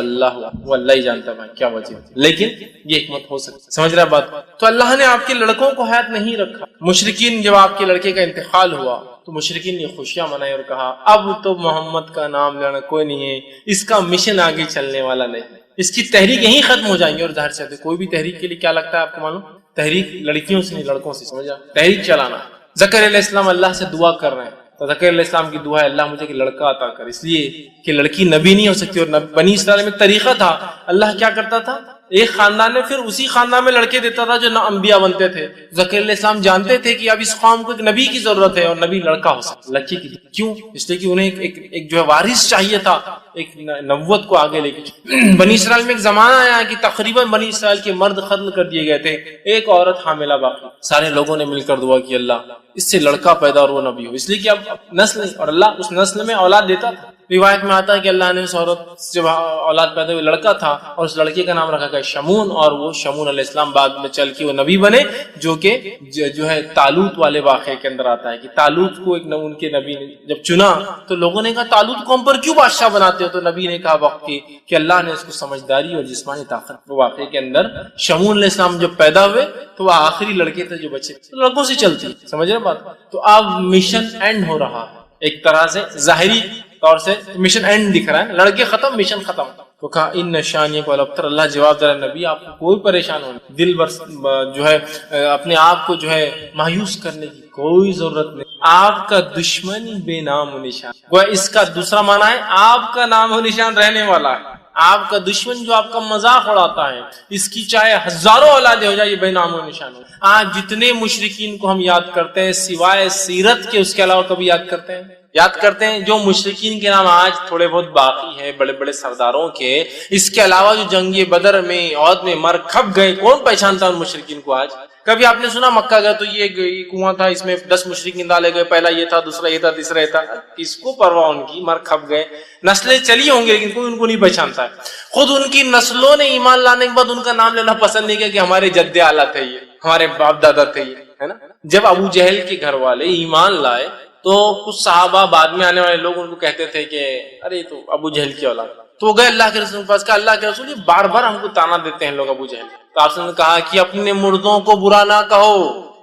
اللہ ہی جانتا ہے کیا وجہ، لیکن یہ حکمت ہو سکتی، سمجھ رہا بات۔ تو اللہ نے آپ کے لڑکوں کو حیات نہیں رکھا۔ مشرکین جب آپ کے لڑکے کا انتقال ہوا تو مشرکین نے خوشیاں منائی اور کہا اب تو محمد کا نام لینا کوئی نہیں ہے، اس کا مشن آگے چلنے والا نہیں، اس کی تحریک یہیں ختم ہو جائیں گے۔ اور ظاہر سے کوئی بھی تحریک کے لیے کیا لگتا ہے آپ کو معلوم، تحریک لڑکیوں سے نہیں لڑکوں سے، سمجھا، تحریک چلانا۔ زکریا علیہ السلام اللہ سے دعا کر رہے ہیں، تو زکریا علیہ السلام کی دعا ہے اللہ مجھے کہ لڑکا عطا کر، اس لیے کہ لڑکی نبی نہیں ہو سکتی۔ اور بنی اسرائیل میں طریقہ تھا، اللہ کیا کرتا تھا، ایک خاندان میں پھر اسی خاندان میں لڑکے دیتا تھا جو نہ انبیاء بنتے تھے۔ زکریا علیہ السلام جانتے تھے کہ اب اس قوم کو ایک نبی کی ضرورت ہے اور نبی لڑکا ہو سکتا، لڑکی کی، کیوں، اس لیے کہ انہیں ایک جو ہے وارث چاہیے تھا، ایک نبوت کو آگے لے کے۔ بنی اسرائیل میں ایک زمانہ آیا کہ تقریباً بنی اسرائیل کے مرد قتل کر دیے گئے تھے، ایک عورت حاملہ باقی۔ سارے لوگوں نے مل کر دعا کی اللہ اس سے لڑکا پیدا اور وہ نبی ہو، اس لیے کہ اب نسل، اور اللہ اس نسل میں اولاد دیتا تھا۔ روایت میں آتا ہے کہ اللہ نے اس عورت جب اولاد پیدا ہوئی لڑکا تھا اور اس لڑکے کا نام رکھا گیا شمون، اور وہ شمون علیہ السلام بعد میں چل کے وہ نبی بنے، جو کہ جو ہے طالوت والے واقعے کے اندر آتا ہے کہ طالوت کو ایک ان کے نبی نے جب چنا تو لوگوں نے کہا طالوت کو ہم پر کیوں بادشاہ بناتے ہو، تو نبی نے کہا وقت کی کہ اللہ نے اس کو سمجھداری اور جسمانی طاقت واقعے کے اندر شمون علیہ السلام جب پیدا ہوئے تو وہ آخری لڑکے تھے جو بچے، تو لڑکوں سے چلتی، سمجھ رہے بات۔ تو اب مشن اینڈ ہو رہا ہے، ایک طرح سے ظاہری طور سے مشن اینڈ دکھ رہا ہے، لڑکے ختم، مشن ختم۔ تو کہا ان نشانیوں کو الابتر، اللہ جواب دے رہا نبی آپ کو کوئی پریشان ہونے، دل جو ہے اپنے آپ کو جو ہے مایوس کرنے کی کوئی ضرورت نہیں، آپ کا دشمن بے نام و نشان، گویا اس کا دوسرا معنی ہے آپ کا نام و نشان رہنے والا ہے۔ آپ کا دشمن جو آپ کا مذاق اڑاتا ہے، اس کی چاہے ہزاروں اولادیں ہو جائے یہ بے نام و نشان ہو۔ آج جتنے مشرکین کو ہم یاد کرتے ہیں سوائے سیرت کے، اس کے علاوہ کبھی یاد کرتے ہیں جو مشرکین کے نام آج تھوڑے بہت باقی ہیں بڑے بڑے سرداروں کے، اس کے علاوہ جو جنگ بدر میں عہد میں مر کھپ گئے، کون پہچانتا ان مشرکین کو آج؟ کبھی آپ نے سنا مکہ گئے تو یہ کنواں تھا، اس میں 10 مشرکین ڈالے گئے، پہلا یہ تھا، دوسرا یہ تھا، تیسرا یہ تھا، کس کو پرواہ ان کی، مر کھپ گئے، نسلیں چلی ہوں گی لیکن کوئی ان کو نہیں پہچانتا ہے۔ خود ان کی نسلوں نے ایمان لانے کے بعد ان کا نام لینا پسند نہیں کیا کہ ہمارے جد اعلیٰ تھے یہ، ہمارے باپ دادا تھے یہ، ہے نا۔ جب ابو جہل کے گھر والے ایمان لائے تو کچھ صحابہ بعد میں آنے والے لوگ ان کو کہتے تھے کہ ارے تو ابو جہل کی اولاد، تو وہ گئے اللہ کے رسول کے پاس، کہا اللہ کے رسول یہ بار بار ہم کو تانا دیتے ہیں لوگ ابو جہل، تو آپ نے کہا کہ اپنے مردوں کو برا نہ کہو،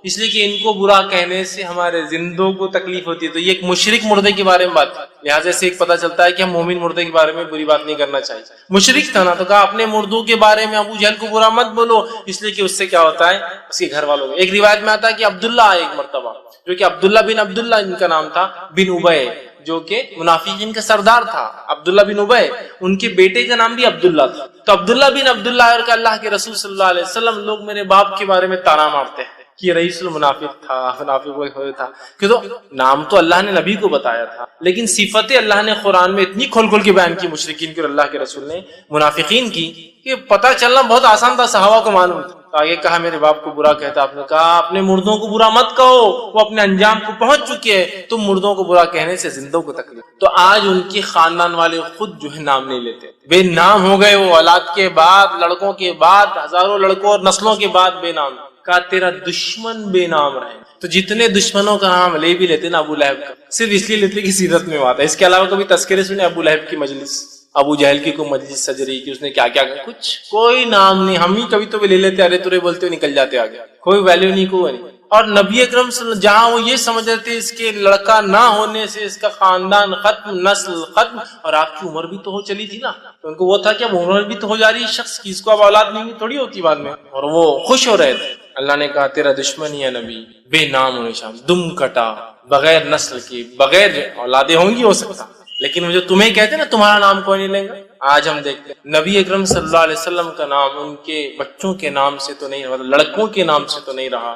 اس لیے کہ ان کو برا کہنے سے ہمارے زندوں کو تکلیف ہوتی ہے۔ تو یہ ایک مشرک مردے کے بارے میں بات، لہٰذا سے ایک پتہ چلتا ہے کہ ہم مومن مردے کے بارے میں بری بات نہیں کرنا چاہیے۔ مشرک تھا نا، تو کہا اپنے مردوں کے بارے میں ابو جہل کو برا مت بولو، اس لیے کہ اس سے کیا ہوتا ہے اس کے گھر والوں کو۔ ایک روایت میں آتا ہے کہ عبداللہ آئے ایک مرتبہ، جو کہ عبداللہ بن عبداللہ ان کا نام تھا بن ابے، جو کہ منافقین کا سردار تھا، عبداللہ بن ابے، ان کے بیٹے کا نام بھی عبداللہ تھا۔ تو عبداللہ بن عبداللہ اور کہ اللہ کے رسول صلی اللہ علیہ وسلم لوگ میرے باپ کے بارے میں تانا مارتے ہیں، کہ رئیس المنافق تھا، منافق تھا، کہ تو نام تو اللہ نے نبی کو بتایا تھا، لیکن صفتیں اللہ نے قرآن میں اتنی کھول کھول کے بیان کی مشرکین کی اور اللہ کے رسول نے منافقین کی کہ پتہ چلنا بہت آسان تھا، صحابہ کو معلوم تھا۔ تو آگے کہا میرے باپ کو برا کہتا، آپ نے کہا اپنے مردوں کو برا مت کہو، وہ اپنے انجام کو پہنچ چکے ہیں، تم مردوں کو برا کہنے سے زندوں کو تکلیف۔ تو آج ان کے خاندان والے خود جو ہے نام نہیں لیتے، بے نام ہو گئے، وہ اولاد کے بعد، لڑکوں کے بعد، ہزاروں لڑکوں اور نسلوں کے بعد بے نام۔ کہا تیرا دشمن بے نام رہے۔ تو جتنے دشمنوں کا نام لے بھی لیتے نا ابو لہب کا، صرف اس لیے لیتے کہ سیرت میں آتا ہے، اس کے علاوہ کبھی تذکرے سنے ابو لہب کی مجلس، ابو جہل کی کوئی مجلس سج رہی کہ اس نے کیا کیا کہا، کچھ کوئی نام نہیں، ہم ہی کبھی تو بھی لے لیتے، ارے تورے بولتے ہوئے نکل جاتے آگے، کوئی ویلیو نہیں، کوئی نہیں۔ اور نبی اکرم صلی اللہ علیہ وسلم جہاں وہ یہ سمجھ رہے تھے اس کے لڑکا نہ ہونے سے اس کا خاندان ختم، نسل ختم، اور آپ کی عمر بھی تو ہو چلی تھی نا، تو ان کو وہ تھا کہ اب عمر بھی تو ہو جا رہی ہے شخص کی، اس کو اب اولاد نہیں تھوڑی ہوتی بعد میں، اور وہ خوش ہو رہے تھے۔ اللہ نے کہا تیرا دشمن ہی ہے نبی، بے نام و نشان، دم کٹا، بغیر نسل کی، بغیر اولادیں ہوں گی ہو سکتا، لیکن وہ جو تمہیں کہتے نا تمہارا نام کوئی نہیں لیں گا۔ آج ہم دیکھتے ہیں نبی اکرم صلی اللہ علیہ وسلم کا نام ان کے بچوں کے نام سے تو نہیں، مطلب لڑکوں کے نام سے تو نہیں رہا،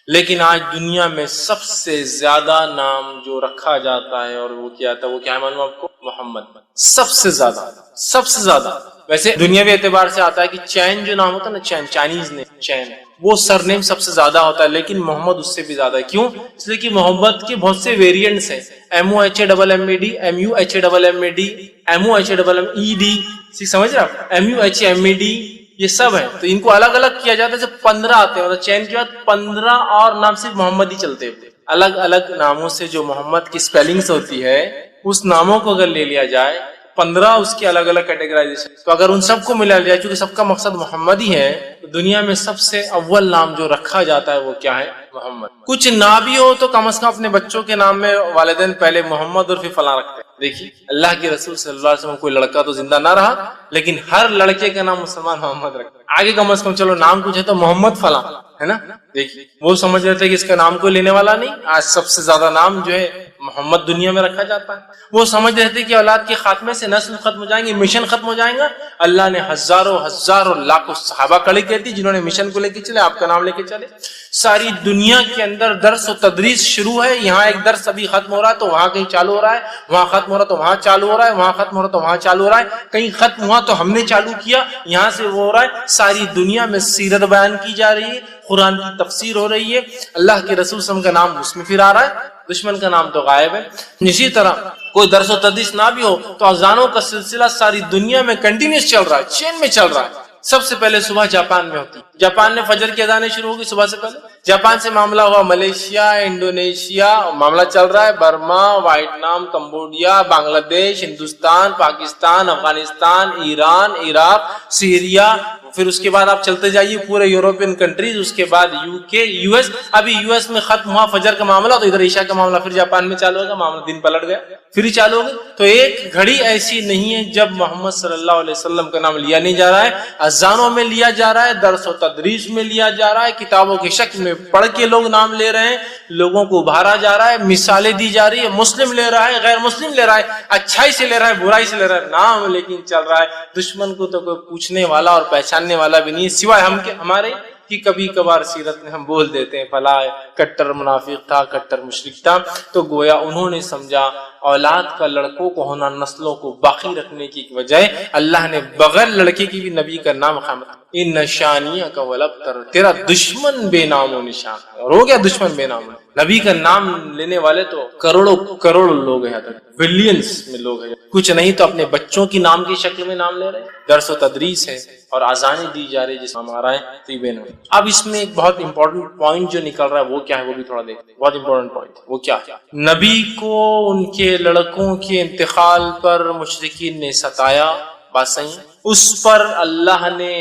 لیکن آج دنیا میں سب سے زیادہ نام جو رکھا جاتا ہے اور وہ کیا تھا، وہ کیا ہے معلوم آپ کو؟ محمد، سب سے زیادہ، سب سے زیادہ۔ ویسے دنیاوی اعتبار سے آتا ہے کہ چین جو نام ہوتا ہے نا، چین، چائنیز نے چین، وہ سر نیم سب سے زیادہ ہوتا ہے، لیکن محمد اس سے بھی زیادہ ہے۔ کیوں؟ اس لیے کہ محمد کے بہت سے ویریئنٹس ہیں، MOHAMMAD، MUHAMMAD، MOHAMMED، سمجھ رہے آپ؟ MUHMED، یہ سب ہیں، تو ان کو الگ الگ کیا جاتا ہے، جب 15 آتے ہیں، مطلب چین کے بعد 15 اور نام صرف محمد ہی چلتے ہوتے، الگ الگ ناموں سے جو محمد کی سپیلنگز ہوتی ہے، اس ناموں کو اگر لے لیا جائے 15 اس کی الگ الگ کیٹیگرائزیشن، تو اگر ان سب کو ملا لیا چونکہ سب کا مقصد محمد ہی ہے، تو دنیا میں سب سے اول نام جو رکھا جاتا ہے وہ کیا ہے؟ محمد۔ کچھ نہ بھی ہو تو کم از کم اپنے بچوں کے نام میں والدین پہلے محمد اور پھر فلاں رکھتے ہیں۔ دیکھیے اللہ کے رسول صلی اللہ علیہ وسلم کوئی لڑکا تو زندہ نہ رہا، لیکن ہر لڑکے کا نام مسلمان محمد رکھتے ہیں، آگے کم از کم چلو نام کچھ ہے تو محمد فلاں ہے نا۔ دیکھیے وہ سمجھ رہے تھے کہ اس کا نام کوئی لینے والا نہیں، آج سب سے زیادہ نام جو ہے محمد دنیا میں رکھا جاتا ہے۔ وہ سمجھ رہے تھے کہ اولاد کے خاتمے سے نسل ختم ہو جائیں گے، مشن ختم ہو جائیں گا، اللہ نے ہزاروں لاکھوں صحابہ کھڑے کر دی جنہوں نے مشن کو لے کے چلے، آپ کا نام لے کے چلے۔ ساری دنیا کے اندر درس و تدریس شروع ہے، یہاں ایک درس ابھی ختم ہو رہا ہے تو وہاں کہیں چالو ہو رہا ہے، وہاں ختم ہو رہا ہے تو وہاں چالو ہو رہا ہے، وہاں ختم ہو رہا ہے تو وہاں چالو ہو رہا ہے، کہیں ختم ہوا تو ہم نے چالو کیا، یہاں سے وہ ہو رہا ہے۔ ساری دنیا میں سیرت بیان کی جا رہی ہے، قرآن کی تفسیر ہو رہی ہے، اللہ کے رسول صلی اللہ علیہ وسلم کا نام اس میں پھر آ رہا ہے، دشمن کا نام تو غائب ہے۔ اسی طرح کوئی درس و تدریس نہ بھی ہو تو اذانوں کا سلسلہ ساری دنیا میں کنٹینیوس چل رہا ہے، چین میں چل رہا ہے۔ سب سے پہلے صبح جاپان میں ہوتی، جاپان میں فجر کی اذانیں شروع ہوگی صبح سے پہلے، جاپان سے معاملہ ہوا ملیشیا، انڈونیشیا، معاملہ چل رہا ہے برما، ویتنام، کمبوڈیا، بنگلہ دیش، ہندوستان، پاکستان، افغانستان، ایران، عراق، سیریا، پھر اس کے بعد آپ چلتے جائیے پورے یورپین کنٹریز، اس کے بعد UK، US۔ ابھی US میں ختم ہوا فجر کا معاملہ تو ادھر عشاء کا معاملہ پھر جاپان میں چالو ہوگا، معاملہ دن پلٹ گیا پھر ہی چالو ہو گیا۔ تو ایک گھڑی ایسی نہیں ہے جب محمد صلی اللہ علیہ وسلم کا نام لیا نہیں جا رہا ہے، اذانوں میں لیا جا رہا ہے، درس و تدریس میں لیا جا رہا ہے، کتابوں کی شکل میں پڑھ کے لوگ نام لے رہے ہیں، لوگوں کو ابھارا جا رہا ہے، مثالیں دی جا رہی ہے، مسلم لے رہا ہے، غیر مسلم لے رہا ہے، اچھائی سے لے رہا ہے، برائی سے لے رہا ہے، نام لیکن چل رہا ہے۔ دشمن کو تو کوئی پوچھنے والا اور پہچاننے والا بھی نہیں سوائے ہم کے ہمارے، کہ کبھی کبھار سیرت میں ہم بول دیتے ہیں فلاں کٹر منافق تھا، کٹر مشرک تھا، تو گویا انہوں نے سمجھا اولاد کا لڑکوں کو ہونا نسلوں کو باقی رکھنے کی بجائے اللہ نے بغیر لڑکے کی بھی نبی کا نام خامت ان نشانیہ کا ولبتر، تیرا دشمن بے نام و نشان، اور ہو گیا دشمن بے نام۔ نبی کا نام لینے والے تو کروڑوں لوگ ہیں، بلینز میں لوگ ہیں، کچھ نہیں تو اپنے بچوں کی نام کی شکل میں نام لے رہے ہیں، درس و تدریس ہے اور اذانیں دی جا رہی ہے جس میں ہمارا ہے۔ اب اس میں ایک بہت امپورٹنٹ پوائنٹ جو نکل رہا ہے وہ کیا ہے، وہ بھی تھوڑا دیکھتے ہیں، بہت امپورٹنٹ پوائنٹ وہ کیا ہے۔ نبی کو ان کے لڑکوں کے انتقال پر مشرکین نے ستایا، بات صحیح، اس پر اللہ نے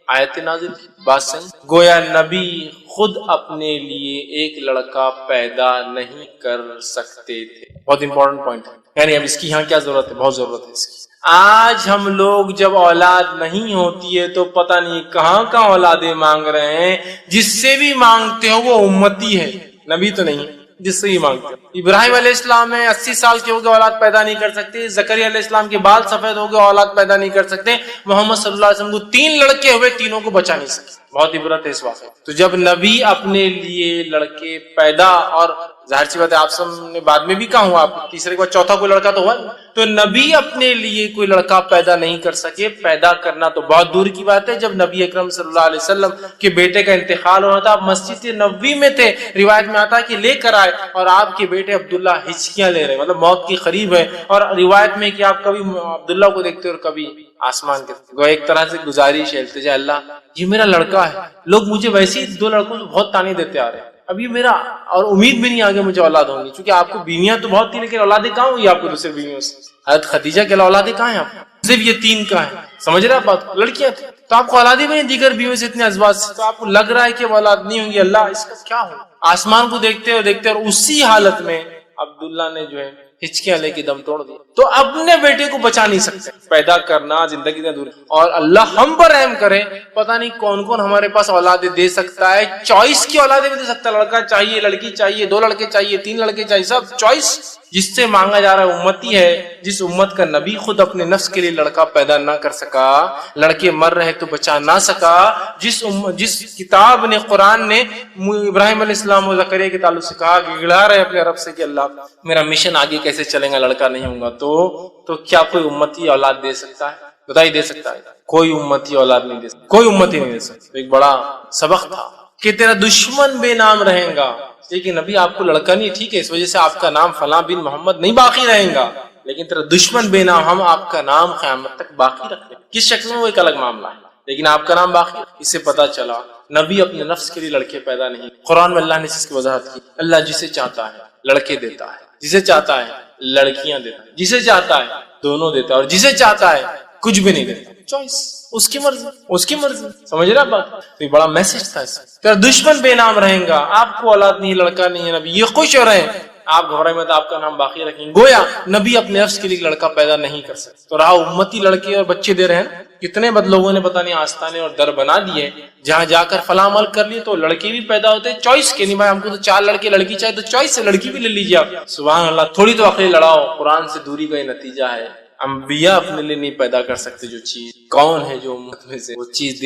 آیت نازل کی، بات صحیح، گویا نبی خود اپنے لیے ایک لڑکا پیدا نہیں کر سکتے تھے، بہت امپورٹنٹ پوائنٹ ہے۔ یعنی اب اس کی یہاں کیا ضرورت ہے، بہت ضرورت ہے اس کی۔ آج ہم لوگ جب اولاد نہیں ہوتی ہے تو پتہ نہیں کہاں اولادیں مانگ رہے ہیں، جس سے بھی مانگتے ہو وہ امتی ہے، نبی تو نہیں ہے۔ جس سے ہی مانگتے ہیں۔ ابراہیم علیہ السلام ہے 80 سال کے ہو گئے اولاد پیدا نہیں کر سکتے، زکریا علیہ السلام کے بال سفید ہو گئے اولاد پیدا نہیں کر سکتے، محمد صلی اللہ علیہ وسلم کو 3 لڑکے ہوئے، تینوں کو بچا نہیں سکتے۔ بہت عبرت ہے اس واقعے۔ تو جب نبی اپنے لیے لڑکے پیدا، اور ظاہر سی بات ہے آپ سب نے بعد میں بھی کہا ہوا، آپ تیسرے کے بعد چوتھا کوئی لڑکا تو ہوا، تو نبی اپنے لیے کوئی لڑکا پیدا نہیں کر سکے، پیدا کرنا تو بہت دور کی بات ہے۔ جب نبی اکرم صلی اللہ علیہ وسلم کے بیٹے کا انتقال ہوا تھا، آپ مسجد نبوی میں تھے، روایت میں آتا ہے کہ لے کر آئے، اور آپ کے بیٹے عبداللہ ہچکیاں لے رہے، مطلب موت کی قریب ہے، اور روایت میں کہ آپ کبھی عبداللہ کو دیکھتے اور کبھی آسمان کے، گو ایک طرح سے گزارش ہے، التجا، اللہ یہ میرا لڑکا ہے، لوگ مجھے ویسے ہی 2 لڑکوں سے بہت تانے دیتے آ رہے ہیں، اب یہ میرا، اور امید بھی نہیں آگے مجھے اولاد ہوں گی، چونکہ آپ کو بیویاں تو بہت تھی لیکن اولادیں کہاں ہوئی آپ کو دوسرے بیویوں سے؟ حضرت خدیجہ کے اولادیں کہاں ہیں آپ کو؟ صرف یہ 3 کا ہے، سمجھ رہے آپ بات، لڑکیاں تھیں تو آپ کو اولادیں بھی نہیں، دیگر بیویوں سے اتنے ازواج سے، تو آپ کو لگ رہا ہے کہ وہ اولاد نہیں ہوں گی، اللہ اس کا کیا ہو؟ آسمان کو دیکھتے اور دیکھتے، اور اسی حالت میں عبداللہ نے جو ہے ہچکیاں لے کے دم توڑ دیا۔ تو اپنے بیٹے کو بچا نہیں سکتے، پیدا کرنا زندگی سے دور، اور اللہ ہم پر رحم کرے، پتہ نہیں کون کون ہمارے پاس اولادیں دے سکتا ہے، چوائس کی اولادیں بھی دے سکتا ہے، لڑکا چاہیے، لڑکی چاہیے، 2 لڑکے چاہیے، 3 لڑکے چاہیے، سب چوائس جس سے مانگا جا رہا ہے امتی ہے، جس امت کا نبی خود اپنے نفس کے لیے لڑکا پیدا نہ کر سکا، لڑکے مر رہے تو بچا نہ سکا، جس کتاب نے، قرآن نے ابراہیم علیہ السلام و زکریا کے تعلق سے کہا، گڑا رہے اپنے رب سے کہ اللہ میرا مشن آگے کیسے چلے گا، لڑکا نہیں ہوں گا، تو کیا کوئی امتی اولاد دے سکتا ہے؟ بتائی دے سکتا ہے؟ کوئی امتی اولاد نہیں دے سکتا، کوئی امتی نہیں دے سکتا۔ ایک بڑا سبق تھا کہ تیرا دشمن بے نام رہے گا، لیکن ابھی آپ کو لڑکا نہیں، ٹھیک ہے، اس وجہ سے آپ کا نام فلاں بن محمد نہیں باقی رہے گا، لیکن تیرا دشمن بے نام، ہم آپ کا نام قیامت تک باقی رکھیں، کس شکل میں وہ ایک الگ معاملہ ہے، لیکن آپ کا نام باقی۔ اس سے پتا چلا نبی اپنے نفس کے لیے لڑکے پیدا نہیں، قرآن میں اللہ نے اس کی وضاحت کی، اللہ جسے چاہتا ہے لڑکے دیتا ہے، جسے چاہتا ہے لڑکیاں دیتا ہے، جسے چاہتا ہے دونوں دیتا ہے، اور جسے چاہتا ہے کچھ بھی نہیں دیتا، چوائس اس کی مرضی، اس کی مرضی، سمجھ رہا بات؟ تو یہ بڑا میسج تھا اس کا، تیرا دشمن بے نام رہے گا، آپ کو اولاد نہیں، لڑکا نہیں ہے، نبی یہ خوش ہو رہے ہیں، آپ گھبرائے مت، آپ کا نام باقی رکھیں گے، گویا نبی اپنے نفس کے لیے لڑکا پیدا نہیں کر سکتے، تو رہا امتی لڑکے اور بچے دے رہے ہیں، کتنے بد لوگوں نے پتہ نہیں آستانے اور در بنا دیے، جہاں جا کر فلاں عمل کر لیے تو لڑکے بھی پیدا ہوتے ہیں، چوائس کے نہیں بھائی ہم کو تو 4 لڑکے لڑکی چاہیے، تو چوائس سے لڑکی بھی لے لیجیے آپ، سبحان اللہ، تھوڑی تو عقل لڑاؤ، قرآن سے دوری کا یہ نتیجہ ہے، انبیاء اپنے لیے نہیں پیدا کر سکتے جو چیز، کون ہے جو امت میں سے وہ چیز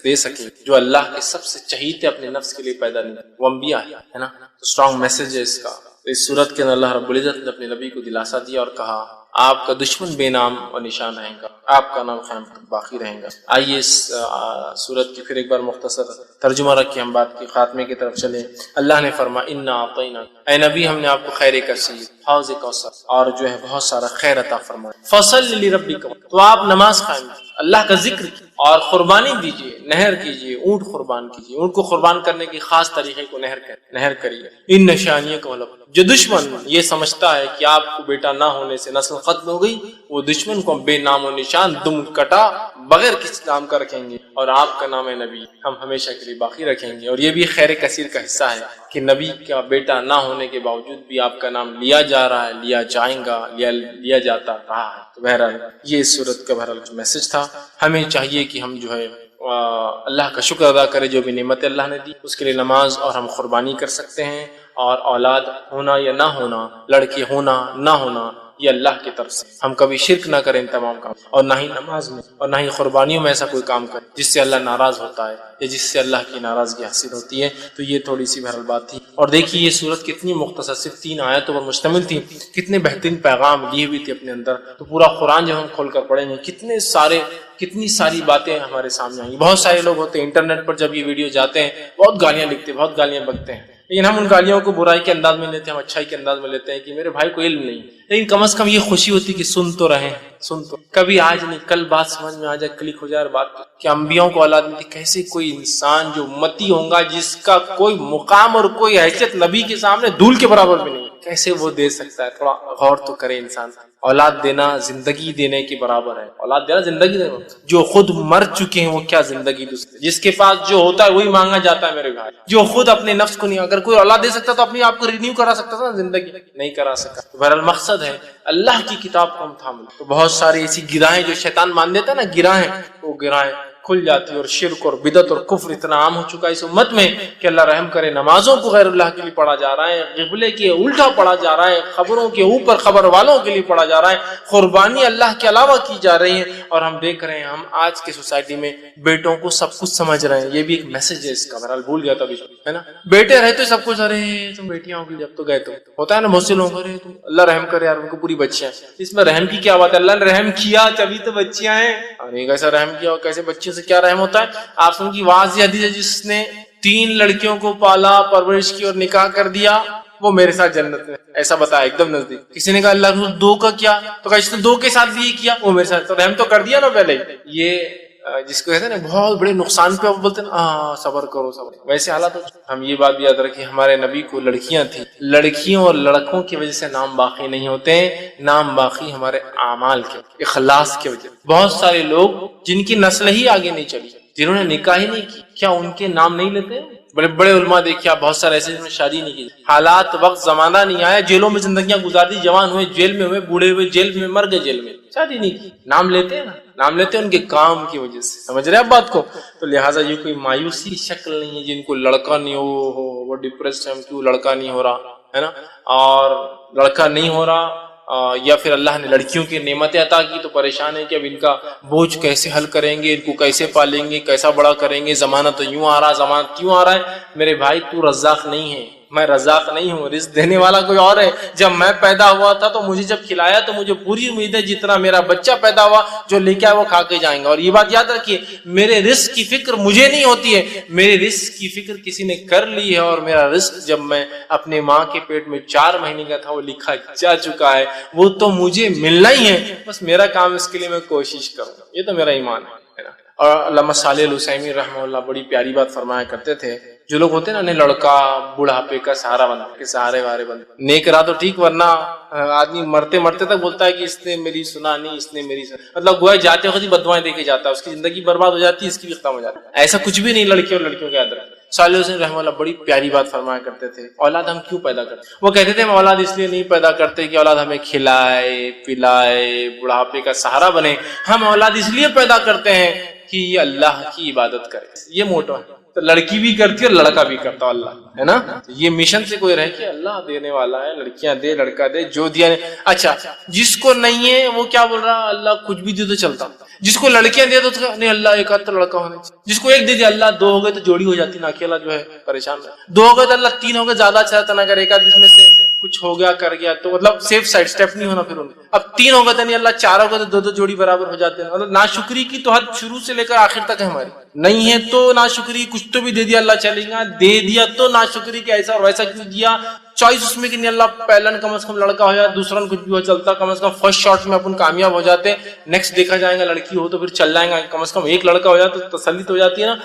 دے سکے جو اللہ کے سب سے چہیتے اپنے نفس کے لیے پیدا نہیں، وہ انبیاء ہے نا۔ تو اسٹرانگ میسج ہے اس کا۔ اس صورت کے اندر اللہ رب العزت نے اپنے نبی کو دلاسا دیا اور کہا آپ کا دشمن بے نام اور نشان رہے گا، آپ کا نام قیامت تک باقی رہے گا۔ آئیے اس صورت کی پھر ایک بار مختصر ترجمہ رکھ کے ہم بات کی خاتمے کی طرف چلیں۔ اللہ نے فرمایا انا اعطیناک، اے نبی ہم نے آپ کو خیر کثیر، حوض کوثر، اور جو ہے بہت سارا خیر عطا فرمایا، فصل لربک، تو آپ نماز قائم کیجیے، اللہ کا ذکر کیجیے اور قربانی دیجیے، نہر کیجیے، اونٹ قربان کیجیے، اونٹ کو قربان کرنے کی خاص طریقے کو نہر کریے۔ ان نشانیہ کو جو دشمن یہ سمجھتا ہے کہ آپ کو بیٹا نہ ہونے سے نسل ختم ہو گئی، وہ دشمن کو بے نام و نشان دم کٹا بغیر کسی نام کا رکھیں گے، اور آپ کا نام ہے نبی ہم ہمیشہ کے لیے باقی رکھیں گے۔ اور یہ بھی خیر کثیر کا حصہ ہے کہ نبی کا بیٹا نہ ہونے کے باوجود بھی آپ کا نام لیا جا رہا ہے، لیا جائے گا، لیا جاتا رہا ہے۔ تو بہرحال یہ اس صورت کا بہرحال میسج تھا۔ ہمیں چاہیے کہ ہم جو ہے اللہ کا شکر ادا کرے جو بھی نعمت اللہ نے دی، اس کے لیے نماز اور ہم قربانی کر سکتے ہیں، اور اولاد ہونا یا نہ ہونا، لڑکے ہونا نہ ہونا، یہ اللہ کی طرف سے، ہم کبھی شرک نہ کریں ان تمام کام، اور نہ ہی نماز میں اور نہ ہی قربانیوں میں ایسا کوئی کام کریں جس سے اللہ ناراض ہوتا ہے یا جس سے اللہ کی ناراضگی حاصل ہوتی ہے۔ تو یہ تھوڑی سی بہرحال بات تھی۔ اور دیکھیے یہ صورت کتنی مختصر، صرف 3 آیتوں پر مشتمل تھی، کتنے بہترین پیغام لیے ہوئی تھی اپنے اندر۔ تو پورا قرآن جب ہم کھول کر پڑھیں گے کتنی ساری باتیں ہمارے سامنے آئیں گی۔ بہت سارے لوگ ہوتے ہیں انٹرنیٹ پر جب یہ ویڈیو جاتے ہیں بہت گالیاں لکھتے ہیں، بہت گالیاں بکتے ہیں، لیکن ہم ان گالیوں کو برائی کے انداز میں لیتے ہیں، ہم اچھائی کے انداز میں لیتے ہیں کہ میرے بھائی کو علم نہیں، لیکن کم از کم یہ خوشی ہوتی کہ سن تو رہے ہیں، سن تو کبھی آج نہیں کل بات سمجھ میں آ جائے، کلک ہو جائے بات کہ انبیاءوں کو اولاد ملتی، کیسے کوئی انسان جو امتی ہوگا جس کا کوئی مقام اور کوئی حیثیت نبی کے سامنے دھول کے برابر بھی نہیں، کیسے وہ دے سکتا ہے؟ تھوڑا غور تو کرے انسان۔ اولاد دینا زندگی دینے کے برابر ہے، اولاد دینا زندگی دینا، جو خود مر چکے ہیں وہ کیا زندگی دے سکتے؟ جس کے پاس جو ہوتا ہے وہی مانگا جاتا ہے میرے بھائی، جو خود اپنے نفس کو نہیں، اگر کوئی اولاد دے سکتا تو اپنے آپ کو رینیو کرا سکتا تھا، زندگی نہیں کرا سکا۔ بہرحال مقصد ہے اللہ کی کتاب کو ہم تھام لیں۔ تو بہت ساری ایسی گرہیں جو شیطان مان دیتا ہے نا، گرہیں، وہ گرہیں کھل جاتی ہے، اور شرک اور بدعت اور کفر اتنا عام ہو چکا ہے اس امت میں کہ اللہ رحم کرے نمازوں کو غیر اللہ کے لیے پڑھا جا رہا ہے، قبلے کے الٹا پڑھا جا رہا ہے، خبروں کے اوپر خبر والوں کے لیے پڑھا جا رہا ہے، قربانی اللہ کے علاوہ کی جا رہی ہے، اور ہم دیکھ رہے ہیں ہم آج کے سوسائٹی میں بیٹوں کو سب کچھ سمجھ رہے ہیں۔ یہ بھی ایک میسج ہے اس کا، بہرحال بھول گیا تھا ابھی، ہے نا، بیٹے رہتے سب کچھ، ارے تم بیٹیاں ہوگی جب تو گئے تو ہوتا ہے نا، بہت سے لوگ ارے تم اللہ رحم کرے یار ان کو پوری بچیاں، اس میں رحم کی کیا بات ہے؟ اللہ نے رحم کیا تبھی تو بچیاں ہیں، اور ایک ایسا رحم کیا اور کیسے بچیوں سے کیا رحم ہوتا ہے؟ آپ سن کی واضح حدیث ہے، جس نے 3 لڑکیوں کو پالا پرورش کی اور نکاح کر دیا وہ میرے ساتھ جنت میں، ایسا بتایا ایک دم نزدیک۔ کسی نے کہا اللہ رسول 2 کا کیا؟ تو کہا اس نے 2 کے ساتھ بھی کیا وہ میرے ساتھ، تو رحم تو کر دیا نا پہلے۔ یہ جس کو کہتے ہیں نا بہت بڑے نقصان پہ بولتے ہیں صبر کرو صبر، ویسے حالات ہم یہ بات بھی یاد رکھیں، ہمارے نبی کو لڑکیاں تھیں، لڑکیوں اور لڑکوں کی وجہ سے نام باقی نہیں ہوتے، نام باقی ہمارے اعمال کے اخلاص کی وجہ۔ بہت سارے لوگ جن کی نسل ہی آگے نہیں چلی، جنہوں نے نکاح ہی نہیں کی، کیا ان کے نام نہیں لیتے؟ بڑے بڑے علماء دیکھیں، بہت سارے ایسے جنہوں نے شادی نہیں کی، حالات وقت زمانہ نہیں آیا، جیلوں میں زندگیاں گزار دی، جوان ہوئے جیل میں ہوئے، بوڑھے ہوئے جیل میں، مر گئے جیل میں، شادی نہیں کی، نام لیتے ہیں نا، نام لیتے ہیں ان کے کام کی وجہ سے، سمجھ رہے ہیں آپ بات کو؟ تو لہٰذا یہ کوئی مایوسی کی شکل نہیں ہے جن کو لڑکا نہیں ہو وہ ڈپریسڈ ہے، کیوں لڑکا نہیں ہو رہا ہے نا، اور لڑکا نہیں ہو رہا یا پھر اللہ نے لڑکیوں کی نعمتیں عطا کی تو پریشان ہے کہ اب ان کا بوجھ کیسے حل کریں گے، ان کو کیسے پالیں گے، کیسا بڑا کریں گے، زمانہ تو یوں آ رہا، زمانہ کیوں آ رہا ہے؟ میرے بھائی تو رزاق نہیں ہے، میں رزاق نہیں ہوں، رزق دینے والا کوئی اور ہے۔ جب میں پیدا ہوا تھا تو مجھے جب کھلایا تو مجھے پوری امید ہے جتنا میرا بچہ پیدا ہوا جو لے کے آیا وہ کھا کے جائیں گا، اور یہ بات یاد رکھیے میرے رزق کی فکر مجھے نہیں ہوتی ہے، میرے رزق کی فکر کسی نے کر لی ہے، اور میرا رزق جب میں اپنے ماں کے پیٹ میں 4 مہینے کا تھا وہ لکھا جا چکا ہے، وہ تو مجھے ملنا ہی ہے، بس میرا کام اس کے لیے میں کوشش کروں، یہ تو میرا ایمان ہے۔ اور علامہ صالح العثیمین رحمہ اللہ بڑی پیاری بات فرمایا کرتے تھے، جو لوگ ہوتے ہیں نا لڑکا بڑھاپے کا سہارا بنتا کے سہارے وارے بنتا، نیک رہا تو ٹھیک، ورنہ آدمی مرتے مرتے تک بولتا ہے کہ اس نے میری سنا نہیں، اس نے میری سنا، مطلب گویا جاتے وقت ہی بدوائیں دے کے جاتا ہے، اس کی زندگی برباد ہو جاتی ہے، اس کی بھی ختم ہو جاتی ہے۔ ایسا کچھ بھی نہیں لڑکے اور لڑکیوں کے اندر۔ صالح حسین رحمہ اللہ بڑی پیاری بات فرمایا کرتے تھے، اولاد ہم کیوں پیدا کرتے؟ وہ کہتے تھے ہم اولاد اس لیے نہیں پیدا کرتے کہ اولاد ہمیں کھلائے پلائے بڑھاپے کا سہارا بنے، ہم اولاد اس لیے پیدا کرتے ہیں کہ یہ اللہ کی عبادت کرے، یہ موٹو ہے۔ تو لڑکی بھی کرتی ہے اور لڑکا بھی کرتا اللہ، ہے نا، یہ مشن سے کوئی رہ کہ اللہ دینے والا ہے، لڑکیاں دے لڑکا دے، جو دیا نے۔ اچھا جس کو نہیں ہے وہ کیا بول رہا؟ اللہ کچھ بھی دے تو چلتا، جس کو لڑکیاں دے تو نہیں اللہ ایک آدھ تو لڑکا ہونا چاہیے، جس کو ایک دے دیا اللہ 2 ہو گئے تو جوڑی ہو جاتی نا، اکیلا جو ہے پریشان، 2 ہو گئے تو اللہ 3 ہو گئے زیادہ اچھا رہتا نا، اگر ایک آدھ جس میں سے کچھ ہو گیا کر گیا تو مطلب سیف سائڈ سٹیپ نہیں ہونا، پھر اب 3 ہو گئے تو نہیں اللہ 4 ہو گئے تو 2 جوڑی برابر ہو جاتے ہیں، مطلب ناشکری کی تو حد شروع سے لے کر آخر تک ہے ہماری، نہیں ہے تو ناشکری، کچھ تو بھی دے دیا اللہ چلے گا، دے دیا تو ناشکری کہ ایسا اور ویسا کیوں دیا، چوائس اس میں کہ نہیں اللہ پہلا کم از کم لڑکا ہو جائے، دوسرا کچھ بھی ہو چلتا، کم از کم فرسٹ شاٹ میں اپن کامیاب ہو جاتے، نیکسٹ دیکھا جائے گا لڑکی ہو تو پھر چل جائیں گا، کم از کم ایک لڑکا ہو جائے تو تسلی تو ہو جاتی ہے نا،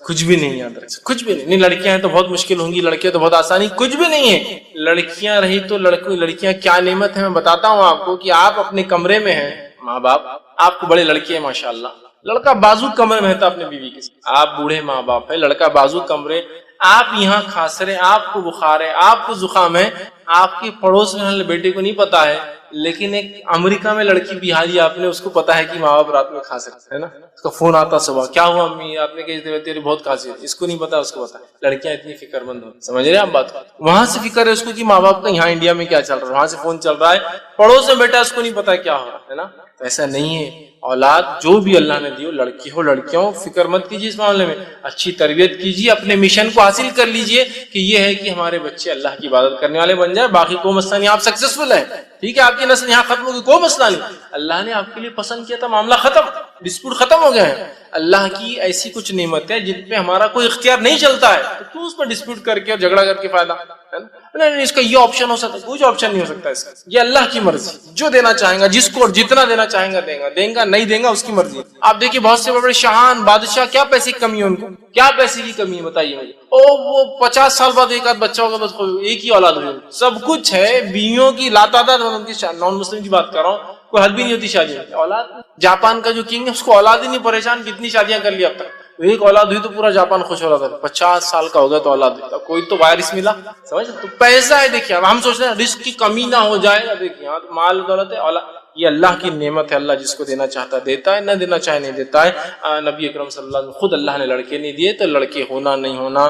کچھ بھی نہیں یاد رکھ، کچھ بھی نہیں، لڑکیاں ہیں تو بہت مشکل ہوں گی، لڑکے تو بہت آسانی، کچھ بھی نہیں ہے، لڑکیاں رہی تو لڑکیاں کیا نعمت ہے میں بتاتا ہوں آپ کو، کہ آپ اپنے کمرے میں ہیں، ماں باپ آپ کو بڑے لڑکے ہیں ماشاءاللہ، لڑکا بازو کمرے میں ہے اپنے بیوی کے ساتھ، آپ بوڑھے ماں باپ ہے، لڑکا بازو کمرے، آپ یہاں کھانس رہے، آپ کو بخار ہے، آپ کو زکام ہے، آپ کے پڑوس میں بیٹے کو نہیں پتا ہے، لیکن ایک امریکہ میں لڑکی بہاری آپ نے اس کو پتا ہے کہ ماں باپ رات میں کھا سکتے ہیں نا، اس کا فون آتا صبح، کیا ہوا امی آپ نے کہی تیری بہت کھانسی ہے، اس کو نہیں پتا، اس کو پتا ہے، لڑکیاں اتنی فکر مند ہو، سمجھ رہے ہیں آپ بات کو، وہاں سے فکر ہے اس کو کہ ماں باپ کا یہاں انڈیا میں کیا چل رہا ہے، وہاں سے فون چل رہا ہے، پڑوس میں بیٹا اس کو نہیں پتا کیا ہو رہا ہے نا، ایسا نہیں ہے، اولاد جو بھی اللہ نے دی ہو، لڑکی ہو لڑکیاں ہو، فکر مت کیجیے اس معاملے میں، اچھی تربیت کیجیے، اپنے مشن کو حاصل کر لیجیے کہ یہ ہے کہ ہمارے بچے اللہ کی عبادت کرنے والے بن جائے، باقی کوئی مسئلہ نہیں، آپ سکسیسفل ہیں، ٹھیک ہے، آپ کی نسل یہاں ختم ہوگی، کوئی مسئلہ نہیں، اللہ نے آپ کے لیے پسند کیا تھا، معاملہ ختم، ڈسپیوٹ ختم ہو گیا ہے، اللہ کی ایسی کچھ نعمت ہے جن پہ ہمارا کوئی اختیار نہیں چلتا ہے، تو کیوں اس پر ڈسپیوٹ کر کے اور جھگڑا کر کے فائدہ؟ نہیں اس کا یہ آپشن ہو سکتا ہے، کوئی آپشن نہیں ہو سکتا اس کا، یہ اللہ کی مرضی، جو دینا چاہیں گا جس کو اور جتنا دینا چاہیں گا دیں گا، نہیں دیں گا اس کی مرضی۔ آپ دیکھیے بہت سے بڑے بڑے شاہان بادشاہ، کیا پیسے کی کمی ہے ان کو، کیا پیسے کی کمی ہے بتائیے مجھے، وہ 50 سال بعد ایک آدھ بچہ ہوگا، بس ایک ہی اولاد ہوگی، سب کچھ ہے، بیویوں کی لاتعداد، ان کی نان مسلم کی بات کر رہا ہوں، کوئی حد بھی نہیں ہوتی شادی میں، اولاد، جاپان کا جو کنگ ہے اس کو اولاد ہی نہیں، پریشان کتنی شادیاں کر لی اب تک، ایک اولاد ہوئی تو پورا جاپان خوش ہو رہا تھا، 50 سال کا ہو گیا تو اولاد ہوئی، کوئی تو وائرس ملا، سمجھ تو پیسہ ہے، دیکھیے ہم سوچتے ہیں رزق کی کمی نہ ہو جائے، دیکھیے مال دولت ہے، اولاد، یہ اللہ کی نعمت ہے، اللہ جس کو دینا چاہتا دیتا ہے، نہ دینا چاہے نہیں دیتا ہے۔ نبی اکرم صلی اللہ علیہ وسلم خود اللہ نے لڑکے نہیں دیے، تو لڑکے ہونا نہیں ہونا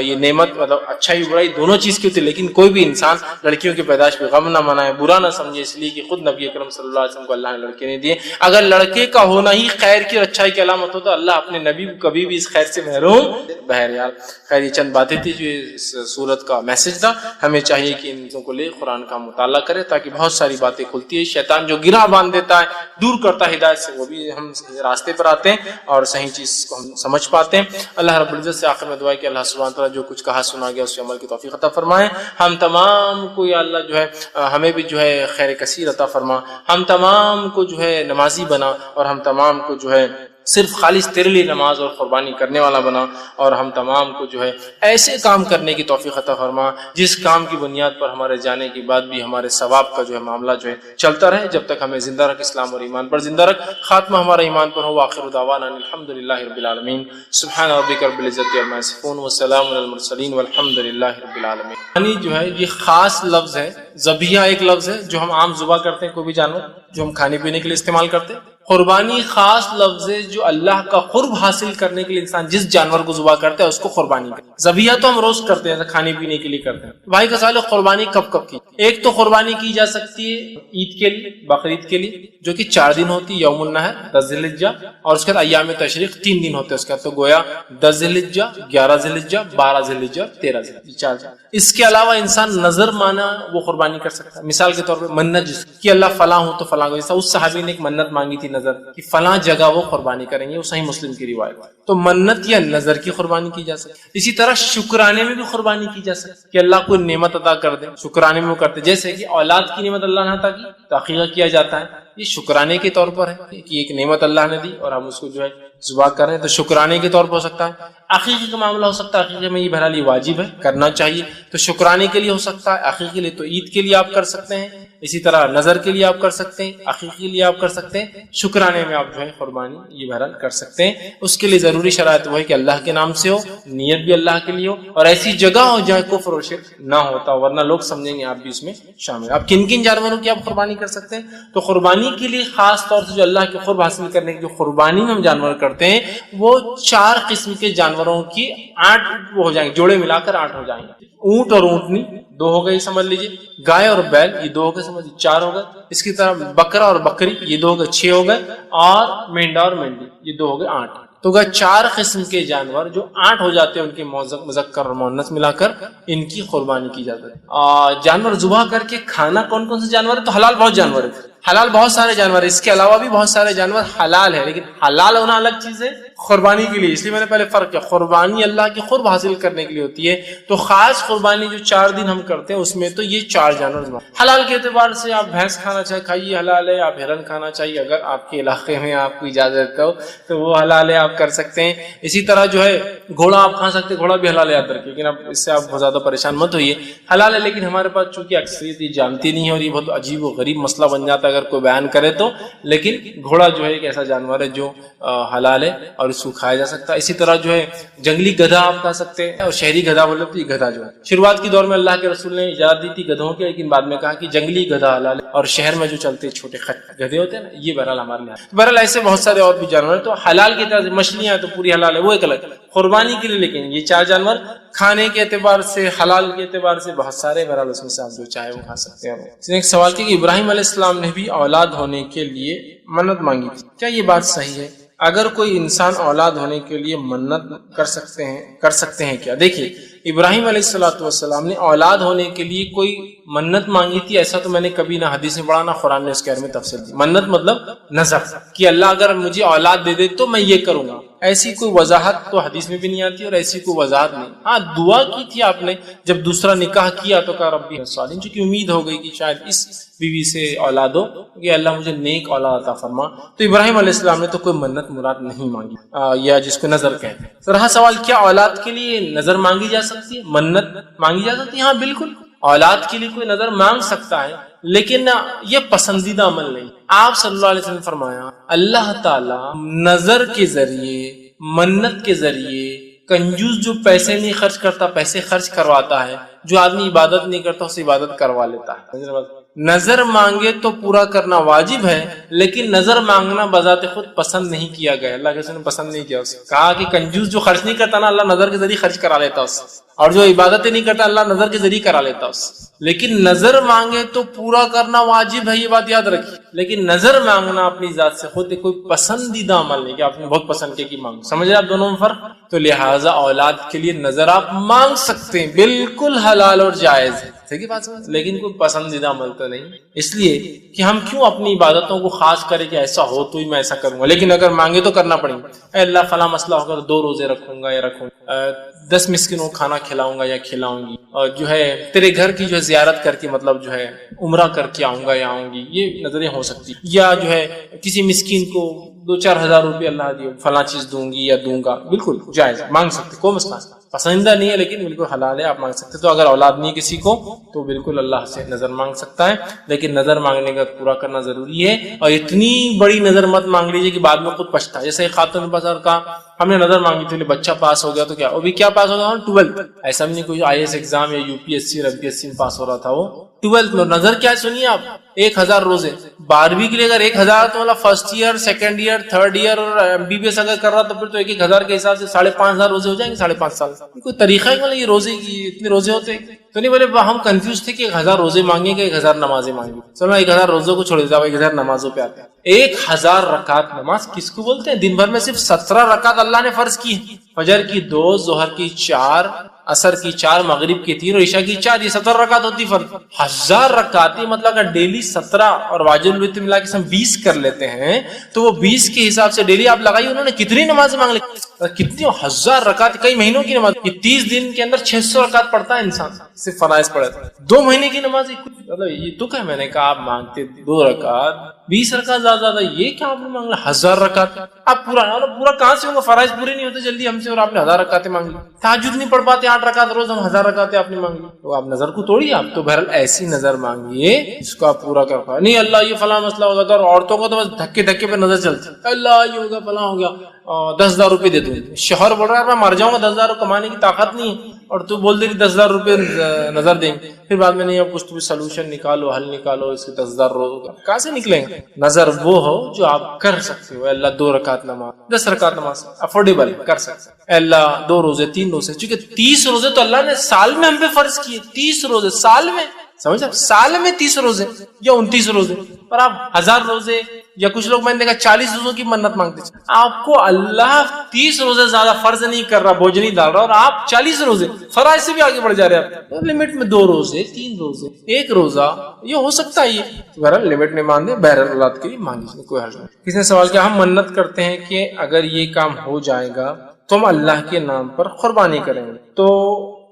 یہ نعمت مطلب اچھائی برائی دونوں چیز کی ہوتی ہے، لیکن کوئی بھی انسان لڑکیوں کی پیدائش پہ غم نہ منائے، برا نہ سمجھے، اس لیے کہ خود نبی اکرم صلی اللہ علیہ وسلم کو اللہ نے لڑکے نہیں دیے۔ اگر لڑکے کا ہونا ہی خیر کی اور اچھائی کی علامت ہوتا، اللہ اپنے نبی کو کبھی بھی اس خیر سے محروم۔ بہرحال خیر یہ چند باتیں تھی جو اس سورت کا میسج تھا۔ ہمیں چاہیے کہ ان چیزوں کو لے قرآن کا مطالعہ کرے تاکہ بہت ساری باتیں کھلتی ہے۔ شیطان جو گرہ باندھ دیتا ہے، دور کرتا ہے ہدایت سے، وہ بھی ہم راستے پر آتے ہیں اور صحیح چیز کو ہم سمجھ پاتے ہیں۔ اللہ رب العزت سے آخر میں دعا ہے کہ اللہ سبحانہ وتعالیٰ جو کچھ کہا سنا گیا اس پہ عمل کی توفیق عطا فرمائے۔ ہم تمام کو یا اللہ جو ہے ہمیں بھی جو ہے خیر کثیر عطا فرما، ہم تمام کو جو ہے نمازی بنا، اور ہم تمام کو جو ہے صرف خالص تیرے لیے نماز اور قربانی کرنے والا بنا، اور ہم تمام کو جو ہے ایسے کام کرنے کی توفیق عطا فرما جس کام کی بنیاد پر ہمارے جانے کے بعد بھی ہمارے ثواب کا جو ہے معاملہ جو ہے چلتا رہے، جب تک ہمیں زندہ رکھ، اسلام اور ایمان پر زندہ رکھ، خاتمہ ہمارا ایمان پر ہو۔ وآخر دعوانا الحمدللہ رب العالمین، سبحان ربک رب العزت عما یصفون وسلام علی المرسلین والحمدللہ رب العالمین۔ یعنی جو ہے یہ خاص لفظ ہے، ذبیحہ ایک لفظ ہے جو ہم عام ذبح کرتے ہیں، کوئی بھی جانور جو ہم کھانے پینے کے لیے استعمال کرتے ہیں۔ قربانی خاص لفظ ہے جو اللہ کا قرب حاصل کرنے کے لیے انسان جس جانور کو ذبح کرتا ہے اس کو قربانی کرتا ہے۔ ذبیحہ تو ہم روز کرتے ہیں، کھانے پینے کے لیے کرتے ہیں۔ بھائی کا سوال ہے قربانی کب کب کی؟ ایک تو قربانی کی جا سکتی ہے عید کے لیے، بقرعید کے لیے، جو کہ 4 دن ہوتی ہے، یوم النحر 10 ذی الحجہ، اور اس کے بعد ایام تشریق 3 دن ہوتے ہیں اس کے بعد، تو گویا 10 ذی الحجہ، 11 ذی الحجہ، 12 ذی الحجہ، 13 ذی الحجہ، 4 دن۔ اس کے علاوہ انسان نظر مانا وہ قربانی کر سکتا ہے۔ مثال کے طور پہ منت جس کی اللہ فلاں ہو تو فلاں کو، جیسا اس صحابی نے ایک منت مانگی تھی نظر کہ فلاں جگہ وہ قربانی کریں گے، وہ صحیح مسلم کی روایت ہے، تو منت یا نظر کی قربانی کی جا سکتی۔ اسی طرح شکرانے میں بھی قربانی کی جا سکتی کہ اللہ کو نعمت عطا کر دے، شکرانے میں وہ کرتے، جیسے کہ اولاد کی نعمت اللہ نے عطا کی تو عقیقہ کیا جاتا ہے، یہ شکرانے کے طور پر ہے کہ ایک نعمت اللہ نے دی اور ہم اس کو جو ہے ذبح کریں، تو شکرانے کے طور پر ہو سکتا ہے۔ عقیقے کا معاملہ ہو سکتا ہے، عقیقے میں یہ بہرحال یہ واجب ہے، کرنا چاہیے، تو شکرانے کے لیے ہو سکتا ہے، عقیقے کے لیے تو عید کے لیے آپ کر سکتے ہیں، اسی طرح نظر کے لیے آپ کر سکتے ہیں، عقیقے کے لیے آپ کر سکتے ہیں، شکرانے میں آپ جو ہے قربانی یہ بہرحال کر سکتے ہیں۔ اس کے لیے ضروری شرائط وہ ہے کہ اللہ کے نام سے ہو، نیت بھی اللہ کے لیے ہو، اور ایسی جگہ ہو جہاں کفر و شرک نہ ہوتا، ورنہ لوگ سمجھیں گے آپ بھی اس میں شامل۔ آپ کن کن جانوروں کی آپ قربانی کر سکتے ہیں؟ تو قربانی کے لیے خاص طور سے جو اللہ کے قرب حاصل کرنے کی جو قربانی میں ہم جانور کرتے ہیں، وہ 4 قسم کے جانوروں کی 8 ہو جائیں گے، جوڑے ملا کر 8 ہو جائیں گے۔ اونٹ اور اونٹنی 2 ہو گئے سمجھ لیجیے، گائے اور بیل یہ 2 ہو گئے سمجھ لیجیے، 4 ہو گئے۔ اس کی طرح بکرا اور بکری یہ 2 ہو گئے، 6 ہو گئے، اور مینڈا اور مینڈی یہ 2 ہو گئے، 8۔ تو گئے 4 قسم کے جانور جو 8 ہو جاتے ہیں، ان کے مذکر اور مؤنث ملا کر ان کی قربانی کی جاتی ہے۔ جانور ذبح کر کے کھانا کون کون سے جانور ہے؟ تو حلال بہت جانور ہے، حلال بہت سارے جانور ہیں، اس کے علاوہ بھی بہت سارے جانور حلال ہے، لیکن حلال ہونا الگ چیز ہے قربانی کے لیے، اس لیے میں نے پہلے فرق کیا، قربانی اللہ کی قرب حاصل کرنے کے لیے ہوتی ہے، تو خاص قربانی جو 4 دن ہم کرتے ہیں اس میں تو یہ 4 جانور حلال کے اعتبار سے آپ بھینس کھانا چاہے کھائیے حلال ہے، آپ ہرن کھانا چاہیے اگر آپ کے علاقے میں آپ کو اجازت ہو تو وہ حلال ہے، آپ کر سکتے ہیں۔ اسی طرح جو ہے گھوڑا آپ کھا سکتے ہیں، گھوڑا بھی حلال ہے یاد رکھیے، لیکن اب اس سے آپ بہت زیادہ پریشان مت ہوئیے، حلال ہے، لیکن ہمارے پاس چونکہ اکثریت یہ جانتی نہیں ہے اور یہ بہت عجیب و غریب مسئلہ بن جاتا ہے اگر کوئی بیان کرے تو، لیکن گھوڑا جو ہے ایک ایسا جانور ہے جو حلال ہے اور اس کو کھایا جا سکتا ہے۔ اسی طرح جو ہے جنگلی گدھا آپ کھا سکتے ہیں، اور شہری گدھا بولے تو یہ گدھا جو ہے شروعات کی دور میں اللہ کے رسول نے اجازت دی تھی گدھوں کی، لیکن بعد میں کہا کہ جنگلی گدھا حلال ہے، اور شہر میں جو چلتے چھوٹے گدھے ہوتے ہیں نا یہ بہرحال ہمارے لیے، بہرحال ایسے بہت سارے اور بھی جانور ہیں، تو حلال کی طرح سے مچھلیاں تو پوری حلال ہے وہ ایک الگ قربانی کے لیے، لیکن یہ 4 جانور کھانے کے اعتبار سے حلال کے اعتبار سے بہت سارے، بہرحال اس میں سے آپ جو چاہے وہ کھا سکتے ہیں۔ اس نے ایک سوال کیا کہ ابراہیم علیہ السلام نے بھی اولاد ہونے کے لیے منت مانگی تھی، کیا یہ بات صحیح ہے؟ اگر کوئی انسان اولاد ہونے کے لیے منت کر سکتے ہیں کیا؟ دیکھیے ابراہیم علیہ السلام نے اولاد ہونے کے لیے کوئی منت مانگی تھی ایسا تو میں نے کبھی نہ حدیث میں پڑھا نہ قرآن نے اس کے بارے میں تفصیل دی۔ منت مطلب نظر کہ اللہ اگر مجھے اولاد دے دے تو میں یہ کروں گا، ایسی کوئی وضاحت تو حدیث میں بھی نہیں آتی اور ایسی کوئی وضاحت نہیں۔ ہاں دعا کی تھی آپ نے جب دوسرا نکاح کیا تو کہا ربی صالحین، چونکہ امید ہو گئی کہ شاید اس بیوی سے اولاد ہو کہ اللہ مجھے نیک اولاد عطا فرما، تو ابراہیم علیہ السلام نے تو کوئی منت مراد نہیں مانگی، یا جس کو نظر کہتے ہیں۔ تو رہا سوال کیا اولاد کے لیے نظر مانگی جا سکتی ہے، منت مانگی جا سکتی ہے؟ ہاں بالکل، اولاد کے لیے کوئی نظر مانگ سکتا ہے، لیکن یہ پسندیدہ عمل نہیں۔ آپ صلی اللہ علیہ وسلم نے فرمایا اللہ تعالی نظر کے ذریعے، منت کے ذریعے، کنجوس جو پیسے نہیں خرچ کرتا پیسے خرچ کرواتا ہے، جو آدمی عبادت نہیں کرتا اسے عبادت کروا لیتا ہے۔ نظر مانگے تو پورا کرنا واجب ہے، لیکن نظر مانگنا بذات خود پسند نہیں کیا گیا، اللہ کے رسول نے پسند نہیں کیا اسے. کہا کہ کنجوس جو خرچ نہیں کرتا نا، اللہ نظر کے ذریعے خرچ کرا لیتا اس، اور جو عبادتیں نہیں کرتا اللہ نظر کے ذریعے کرا لیتا اس. لیکن نظر مانگے تو پورا کرنا واجب ہے، یہ بات یاد رکھیے. لیکن نظر مانگنا اپنی ذات سے خود کوئی پسندیدہ عمل نہیں کہ آپ نے بہت پسند کیا کہ مانگ. سمجھ رہے آپ دونوں میں فرق؟ تو لہٰذا اولاد کے لیے نظر آپ مانگ سکتے ہیں، بالکل حلال اور جائز ہے، ٹھیک ہے بات سمجھ، لیکن کوئی پسندیدہ عمل تو نہیں. اس لیے کہ ہم کیوں اپنی عبادتوں کو خاص کریں کہ ایسا ہو تو ہی میں ایسا کروں گا، لیکن اگر مانگے تو کرنا پڑے گا. اے اللہ فلاں مسئلہ ہوگا تو 2 روزے رکھوں گا یا رکھوں گا، 10 مسکینوں کو کھانا کھلاؤں گا یا کھلاؤں گی، اور جو ہے تیرے گھر کی جو ہے زیارت کر کے مطلب جو ہے عمرہ کر کے آؤں گا یا آؤں گی، یہ نظریں ہو سکتی. یا جو ہے کسی مسکین کو 2-4 ہزار روپے اللہ دیو فلاں چیز دوں گی یا دوں گا، بالکل جائز، مانگ سکتے، کوئی مسئلہ نہیں. پسندیدہ نہیں ہے لیکن بالکل حلال ہے، آپ مانگ سکتے. تو اگر اولاد نہیں کسی کو تو بالکل اللہ سے نظر مانگ سکتا ہے، لیکن نظر مانگنے کا پورا کرنا ضروری ہے. اور اتنی بڑی نظر مت مانگ لیجیے کہ بعد میں خود پچھتا ہے. جیسے خاتون بازار کا ہم نے نظر مانگی تھی بچہ پاس ہو گیا تو کیا وہ بھی کیا پاس ہو گیا 12th، ایسا بھی نہیں کوئی IAS ایگزام یا UPSC اور MPSC میں پاس ہو رہا تھا، وہ 12th میں. نظر کیا سنیے آپ، 1000 روزے 12ویں کے لیے. اگر 1000 تو مطلب first year, second year, third year اور MBBS اگر کر رہا تو پھر تو 1000 کے حساب سے 5,500 روزے ہو جائیں گے 5.5 سال. کوئی طریقہ ہے کہ یہ روزے کی اتنے روزے ہوتے ہیں تو نہیں. بولے ہم کنفیوز تھے کہ 1000 روزے مانگیں گے 1000 نمازیں مانگیں. چلو 1000 روزوں کو چھوڑ دیتا ہوں، 1000 نمازوں پہ آتے ہیں. 1000 رکعت نماز کس کو بولتے ہیں؟ دن بھر میں صرف 17 رکعت اللہ نے فرض کی، فجر کی 2، ظہر کی 4، عصر کی 4، مغرب کی 3 اور عشاء کی 4، یہ 17 رکعت ہوتی فرض. 1000 رکعت مطلب اگر ڈیلی 17 اور واجب الوتر ملا کے ہم 20 کر لیتے ہیں تو وہ 20 کے حساب سے ڈیلی آپ لگائیے انہوں نے کتنی نماز مانگ لی، کتنی 1000 رکعت، کئی مہینوں کی نماز. یہ 30 دن کے اندر 600 رکعت پڑھتا ہے انسان، صرف فرائض پڑھے. 2 مہینے کی نماز، مطلب یہ تو کہ میں نے کہا آپ مانگتے 2 رکعت 20 رکعت زیادہ، یہ کیا آپ نے مانگ لیا 1000 رکعت. آپ پورا کہاں سے ہوگا؟ فرائض پورے نہیں ہوتے جلدی ہم سے اور آپ نے 1000 رکعتیں مانگ لی. تہجد نہیں پڑھ پاتے 8 رکعت روز، ہم 1000 رکعتیں آپ نے مانگ لی. تو آپ نظر کو توڑیے. آپ تو بہرحال ایسی نظر مانگیے اس کو آپ پورا کر پائے. نہیں اللہ یہ فلاں مسئلہ ہوگا تو عورتوں کو تو بس دھکے پہ نظر چلتی، اللہ یہ ہوگا فلاں ہو گیا 10,000 روپے دے دوں. شوہر بول رہا ہے میں مر جاؤں گا، 10,000 کمانے کی طاقت نہیں ہے، اور تو بول دے رہی 10,000 روپے نظر دیں گے. پھر بعد میں نہیں اب کچھ تو سلوشن نکالو، حل نکالو، اس کے 10,000 روز کہاں سے نکلیں گے؟ نظر وہ ہو جو آپ کر سکتے ہو. اللہ 2 رکعت نماز، 10 رکعت نماز افورڈیبل کر سکتے. اللہ 2 روزے 3 روزے، چونکہ 30 روزے تو اللہ نے سال میں ہم پہ فرض کیے. 30 روزے سال میں، سمجھا، سال میں 30 روزے یا 29 روزے، اور آپ 1000 روزے یا کچھ لوگ میں نے دیکھا 40 روزوں کی منت مانگتے. آپ کو اللہ 30 روزے زیادہ فرض نہیں کر رہا، بوجھ نہیں ڈال رہا، اور آپ 40 روزے فرائض سے بھی آگے بڑھ جا رہے ہیں. آپ لمٹ میں 2 روزے 3 روزے 1 روزہ یہ ہو سکتا ہے. یہ بہرحال لمٹ نہیں مانتے، بہرحال اولاد کے لیے مانگی کوئی حرج نہیں. کسی نے سوال کیا ہم منت کرتے ہیں کہ اگر یہ کام ہو جائے گا تو ہم اللہ کے نام پر قربانی کریں گے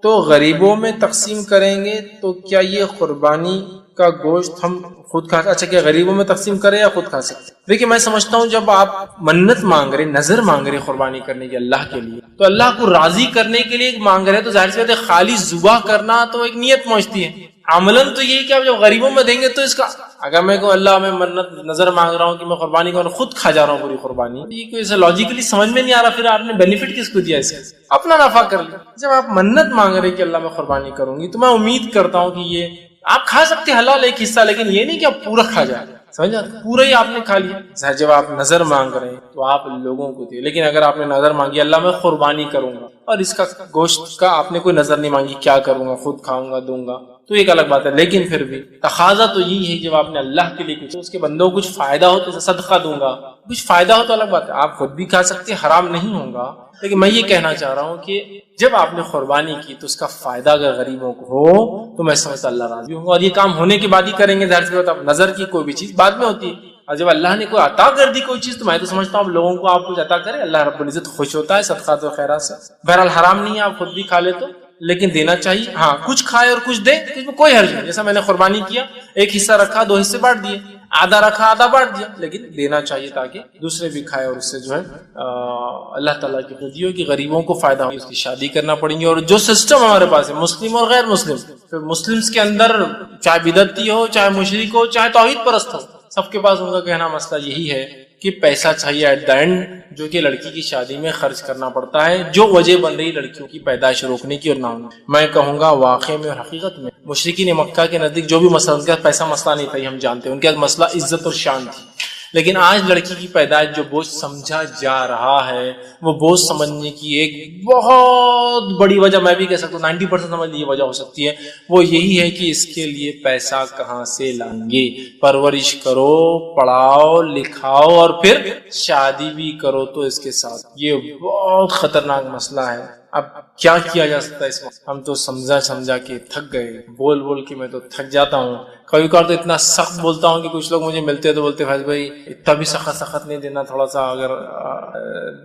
تو غریبوں میں تقسیم کریں گے، تو کیا یہ قربانی کا گوشت ہم خود کھا، اچھا کیا غریبوں میں تقسیم کرے یا خود کھا سکتے؟ دیکھیے میں سمجھتا ہوں جب آپ منت مانگ رہے، نظر مانگ رہے قربانی کرنے کی اللہ کے لیے، تو اللہ کو راضی کرنے کے لیے مانگ رہے، تو ظاہر سی بات ہے خالی ذبح کرنا تو ایک نیت پہنچتی ہے. عملاً تو یہی کہ آپ جب غریبوں میں دیں گے تو اس کا، اگر میں کہوں اللہ میں منت نظر مانگ رہا ہوں کہ میں قربانی کروں، خود کھا جا رہا ہوں پوری قربانی، یہ کوئی ایسا لاجیکلی سمجھ میں نہیں آ رہا. پھر آپ نے بینیفٹ کس کو دیا اس سے؟ اپنا نفع کر لیا. جب آپ منت مانگ رہے کہ اللہ میں قربانی کروں گی تو میں امید کرتا ہوں کہ یہ آپ کھا سکتے حلال ایک حصہ، لیکن یہ نہیں کہ آپ پورا کھا جائیں، سمجھا، پورا ہی آپ نے کھا لیا. جب آپ نظر مانگ رہے ہیں تو آپ لوگوں کو دیں، لیکن اگر آپ نے نظر مانگی اللہ میں قربانی کروں گا اور اس کا گوشت کا آپ نے کوئی نظر نہیں مانگی کیا کروں گا، خود کھاؤں گا دوں گا، تو ایک الگ بات ہے. لیکن پھر بھی تقاضا تو یہی ہے جب آپ نے اللہ کے لیے کچھ اس کے بندوں کو کچھ فائدہ ہو تو صدقہ دوں گا، کچھ فائدہ ہو تو الگ بات ہے، آپ خود بھی کھا سکتے، حرام نہیں ہوگا. لیکن میں یہ کہنا چاہ رہا ہوں کہ جب آپ نے قربانی کی تو اس کا فائدہ اگر غریبوں کو ہو تو میں سمجھتا اللہ راضی ہوں گا. اور یہ کام ہونے کے بعد ہی کریں گے، ظاہر سی بات ہے نظر کی کوئی بھی چیز بعد میں ہوتی ہے، اور جب اللہ نے کوئی عطا کر دی کوئی چیز تو میں تو سمجھتا ہوں لوگوں کو آپ کچھ عطا کرے، اللہ رب العزت خوش ہوتا ہے صدقات و خیرات سے. بہرحال حرام نہیں ہے آپ خود بھی کھا لے تو، لیکن دینا چاہیے. ہاں کچھ کھائے اور کچھ دے، اس میں کوئی حرج نہیں. جیسا میں نے قربانی کیا، ایک حصہ رکھا 2 حصے بانٹ دیے، آدھا رکھا آدھا بانٹ دیا، لیکن دینا چاہیے تاکہ دوسرے بھی کھائے اور اس سے جو ہے اللہ تعالیٰ کی خوشی ہو کہ غریبوں کو فائدہ ہو. اس کی شادی کرنا پڑیں گی. اور جو سسٹم ہمارے پاس ہے مسلم اور غیر مسلم، پھر مسلمس کے اندر چاہے بدعتی ہو، چاہے مشرک ہو، چاہے توحید پرست ہو، سب کے پاس ان کا کہنا مسئلہ یہی ہے کہ پیسہ چاہیے ایٹ دا اینڈ، جو کہ لڑکی کی شادی میں خرچ کرنا پڑتا ہے، جو وجہ بن رہی لڑکیوں کی پیدائش روکنے کی اور نہ ہونے۔ میں کہوں گا واقع میں اور حقیقت میں مشرکین مکہ کے نزدیک جو بھی مسئلہ، ان کا پیسہ مسئلہ نہیں تھا، یہ ہم جانتے ہیں، ان کا مسئلہ عزت اور شان تھی۔ لیکن آج لڑکی کی پیدائش جو بوجھ سمجھا جا رہا ہے، وہ بوجھ سمجھنے کی ایک بہت بڑی وجہ میں بھی کہہ سکتا ہوں 90% سمجھ لیجیے وجہ ہو سکتی ہے، وہ یہی ہے کہ اس کے لیے پیسہ کہاں سے لائیں گے؟ پرورش کرو، پڑھاؤ لکھاؤ اور پھر شادی بھی کرو تو اس کے ساتھ۔ یہ بہت خطرناک مسئلہ ہے۔ اب کیا کیا جا سکتا ہے اس میں؟ ہم تو سمجھا کے تھک گئے، بول کے میں تو تھک جاتا ہوں۔ کبھی کبھار تو اتنا سخت بولتا ہوں کہ کچھ لوگ مجھے ملتے ہیں تو بولتے فیض بھائی اتنا بھی سخت نہیں دینا، تھوڑا سا اگر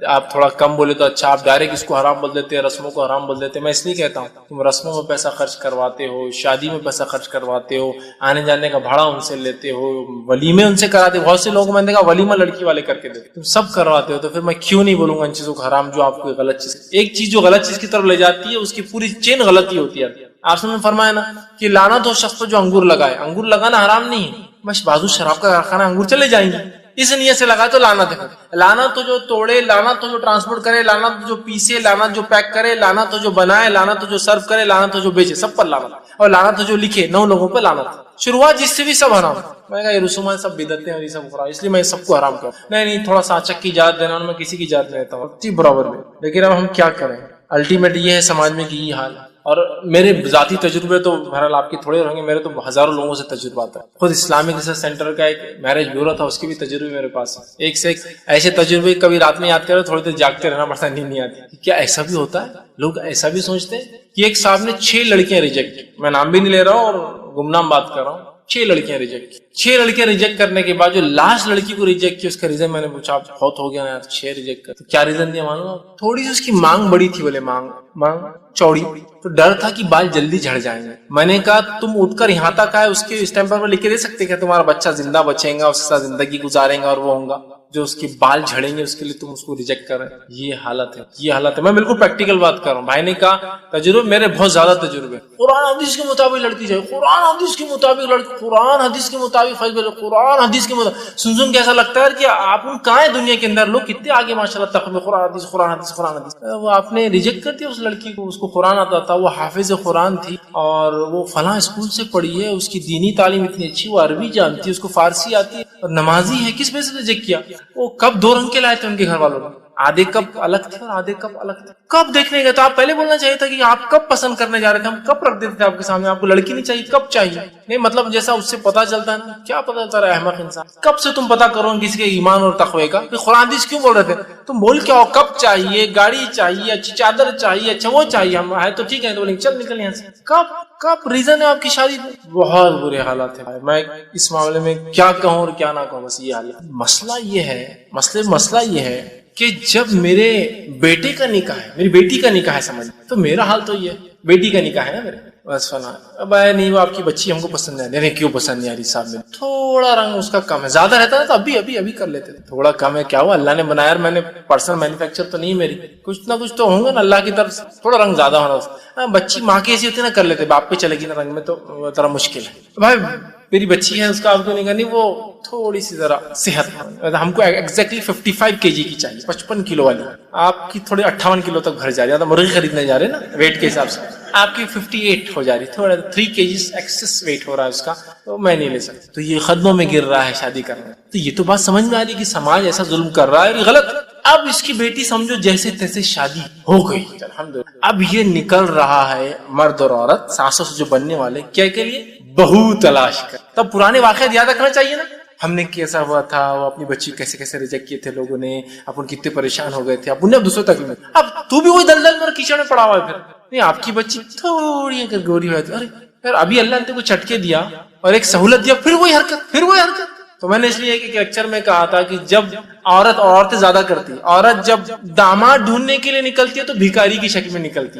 آپ تھوڑا کم بولے تو اچھا، آپ ڈائریکٹ اس کو حرام بول دیتے ہیں، رسموں کو حرام بول دیتے ہیں۔ میں اس لیے کہتا ہوں تم رسموں میں پیسہ خرچ کرواتے ہو، شادی میں پیسہ خرچ کرواتے ہو، آنے جانے کا بھاڑا ان سے لیتے ہو، ولیمے ان سے کراتے ہو۔ بہت سے لوگ میں نے کہا ولیمہ لڑکی والے کر کے دیتے، تم سب کرواتے ہو، تو پھر میں کیوں نہیں بولوں گا ان چیزوں کو حرام جو آپ کو غلط چیز، ایک چیز جو غلط چیز کی طرف لے جاتی ہے اس کی پوری چین غلطی ہوتی ہے۔ آپ نے فرمایا نا کہ لعنت ہو شخص پر جو انگور لگائے۔ انگور لگانا حرام نہیں ہے، بس بازو شراب کا کارخانہ، انگور چلے جائیں گے، اس نیت سے لگائے تو لعنت ہے۔ لعنت تو جو توڑے، لعنت تو جو ٹرانسپورٹ کرے، لعنت تو جو پیسے، لعنت جو پیک کرے، لعنت تو جو بنائے، لعنت تو جو سرو کرے، لعنت تو جو بیچے، سب پر لعنت، اور لعنت تو جو لکھے 9 لوگوں پر لعنت۔ شروعات جس سے بھی سب حرام۔ میں کہا یہ رسومات سب بدعتیں اور یہ سب خراب، اس لیے میں سب کو حرام کروں۔ نہیں تھوڑا سا اچک کی اجازت دینا، میں کسی کی اجازت نہیں دیتا ہوں برابر میں، لیکن اب ہم کیا کریں؟ الٹیمیٹ یہ ہے سماج میں کہ یہ حال ہے۔ اور میرے ذاتی تجربے تو بہرحال آپ کے تھوڑے رہیں گے، میرے تو ہزاروں لوگوں سے تجربات ہے۔ خود اسلامک ریسرچ سینٹر کا ایک میرج بیورو تھا، اس کے بھی تجربے میرے پاس ہیں، ایک سے ایک ایسے تجربے، کبھی رات میں یاد کرے تھوڑی دیر جاگتے رہنا پڑتا ہے، نیند نہیں آتی۔ کیا ایسا بھی ہوتا ہے؟ لوگ ایسا بھی سوچتے ہیں کہ ایک صاحب نے 6 لڑکیاں ریجیکٹ کی، میں نام بھی نہیں لے رہا ہوں اور گمنام بات کر رہا ہوں، 6 لڑکیاں ریجیکٹ کی۔ 6 لڑکیاں ریجیکٹ کرنے کے بعد جو لاسٹ لڑکی کو ریجیکٹ کی، اس کا ریزن میں نے پوچھا، بہت ہو گیا نا یار 6 ریجیکٹ کر، تو کیا ریزن دیا معلوم؟ تھوڑی سی اس کی مانگ بڑی تھی، بولے مانگ چوڑی، تو ڈر تھا کہ بال جلدی جھڑ جائیں گے۔ میں نے کہا تم اٹھ کر یہاں تک آئے، اس کے اسٹیمپر پر لکھ کے دے سکتے کہ تمہارا بچہ زندہ بچے گا، اس کے ساتھ زندگی گزارے گا اور وہ ہوں گا، جو اس کے بال جھڑیں گے اس کے لیے تم اس کو ریجیکٹ کر رہے ہیں۔ یہ حالت ہے، میں بالکل پریکٹیکل بات کر رہا ہوں۔ بھائی نے کہا تجربے میرے بہت زیادہ تجربے، قرآن حدیث کے مطابق لڑکی چاہیے، قرآن حدیث کے مطابق لڑکی، قرآن حدیث کے مطابق قرآن حدیث کے مطابق۔ سن کے ایسا لگتا ہے کہ آپ کہاں ہیں دنیا کے اندر، لوگ کتنے آگے ماشاءاللہ تخمین قرآن حدیث قرآن حدیث قرآن حدیث۔ وہ آپ نے ریجیکٹ کر دیا اس لڑکی کو، اس کو قرآن آتا تھا، وہ حافظ قرآن تھی اور وہ فلاں اسکول سے پڑھی ہے، اس کی دینی تعلیم اتنی اچھی، وہ عربی جانتی ہے، اس کو فارسی آتی ہے اور نمازی ہے، کس وجہ سے ریجیکٹ کیا؟ وہ کب 2 رنگ کے لائے تھے ان کے گھر والوں نے، آدھے کپ الگ تھے اور آدھے کپ الگ تھے۔ کب دیکھنے گئے؟ تو آپ پہلے بولنا چاہیے تھا کہ آپ کب پسند کرنے جا رہے تھے، ہم کب رکھ دیتے تھے آپ کے سامنے، آپ کو لڑکی نہیں چاہیے، کب چاہیے؟ نہیں مطلب جیسا اس سے پتا چلتا ہے نا، کیا پتا چلتا ہے احمق انسان، کب سے تم پتا کرو کسی کے ایمان اور تقوی کا کہ قرآن حدیث کیوں بول رہے تھے؟ تم بول کیا ہو، کب چاہیے، گاڑی چاہیے، اچھی چادر چاہیے، اچھا وہ چاہیے، ہم ہے تو ٹھیک ہے، تو بولیں چل نکل یہاں سے۔ کب ریزن ہے آپ کی شادی؟ بہت برے حالات ہیں۔ میں اس معاملے میں کیا کہوں اور کیا نہ کہوں، بس یہ حال ہے۔ مسئلہ یہ ہے کہ جب میرے بیٹے کا نکاح ہے، میری بیٹی کا نکاح ہے، سمجھ تو میرا حال تو یہ ہے، بیٹی کا نکاح ہے نا میرے، بس فلاں اب آئے نہیں، وہ آپ کی بچی ہم کو پسند نہیں، کیوں پسند نہیں آ رہی صاحب؟ میں تھوڑا رنگ اس کا کم ہے، زیادہ رہتا ہے تو ابھی کر لیتے تھے، تھوڑا کم ہے، کیا ہوا، اللہ نے بنایا، میں نے پرسنل مینوفیکچر تو نہیں میری، کچھ نہ کچھ تو ہوں گا نا اللہ کی طرف سے، تھوڑا رنگ زیادہ ہونا، بچی ماں کی ایسی ہوتی ہے نا، کر لیتے، باپ پہ چلے گی نا رنگ میں تو ذرا مشکل ہے۔ بھائی میری بچی ہے، اس کا آپ کو نہیں کرنی، وہ تھوڑی سی ذرا صحت، ہم کو ایگزیکٹلی 55 kg کی چاہیے، 55 کلو والی، آپ کی تھوڑی 58 کلو تک بھر جا رہی ہے، مرغی خریدنے جا رہے ہیں نا ویٹ کے حساب سے، آپ کی 58 ہو جا رہی، تھوڑا 3 kg ایکسس ویٹ ہو رہا ہے اس کا، تو میں نہیں لے سکتا، تو یہ قدموں میں گر رہا ہے شادی کرنا۔ تو یہ تو بات سمجھ میں آ رہی ہے کہ سماج ایسا ظلم کر رہا ہے، اور یہ غلط۔ اب اس کی بیٹی سمجھو جیسے تیسے شادی ہو گئی، الحمدللہ، اب یہ نکل رہا ہے مرد اور عورت ساسوں سے جو بننے والے، کیا کے لیے؟ بہو تلاش کر۔ تب پرانے واقعات یاد رکھنا چاہیے نا، ہم نے کیسا ہوا تھا، وہ اپنی بچی کیسے ریجیکٹ کیے تھے لوگوں نے، اپن کتنے پریشان ہو گئے تھے، اپن نے اب دوسروں تک، اب تو بھی وہی دلدل میں کیچڑ میں پڑا ہوا ہے۔ پھر نہیں، آپ کی بچی تھوڑی اگر گوری ہوئی، ارے پھر ابھی اللہ نے کو چٹکے دیا اور ایک سہولت دیا، پھر وہی حرکت۔ تو میں نے اس لیے ایک لیکچر میں کہا تھا کہ جب عورتیں زیادہ کرتی، عورت جب داماد ڈھونڈنے کے لیے نکلتی ہے تو بھیکاری کی شکل میں نکلتی،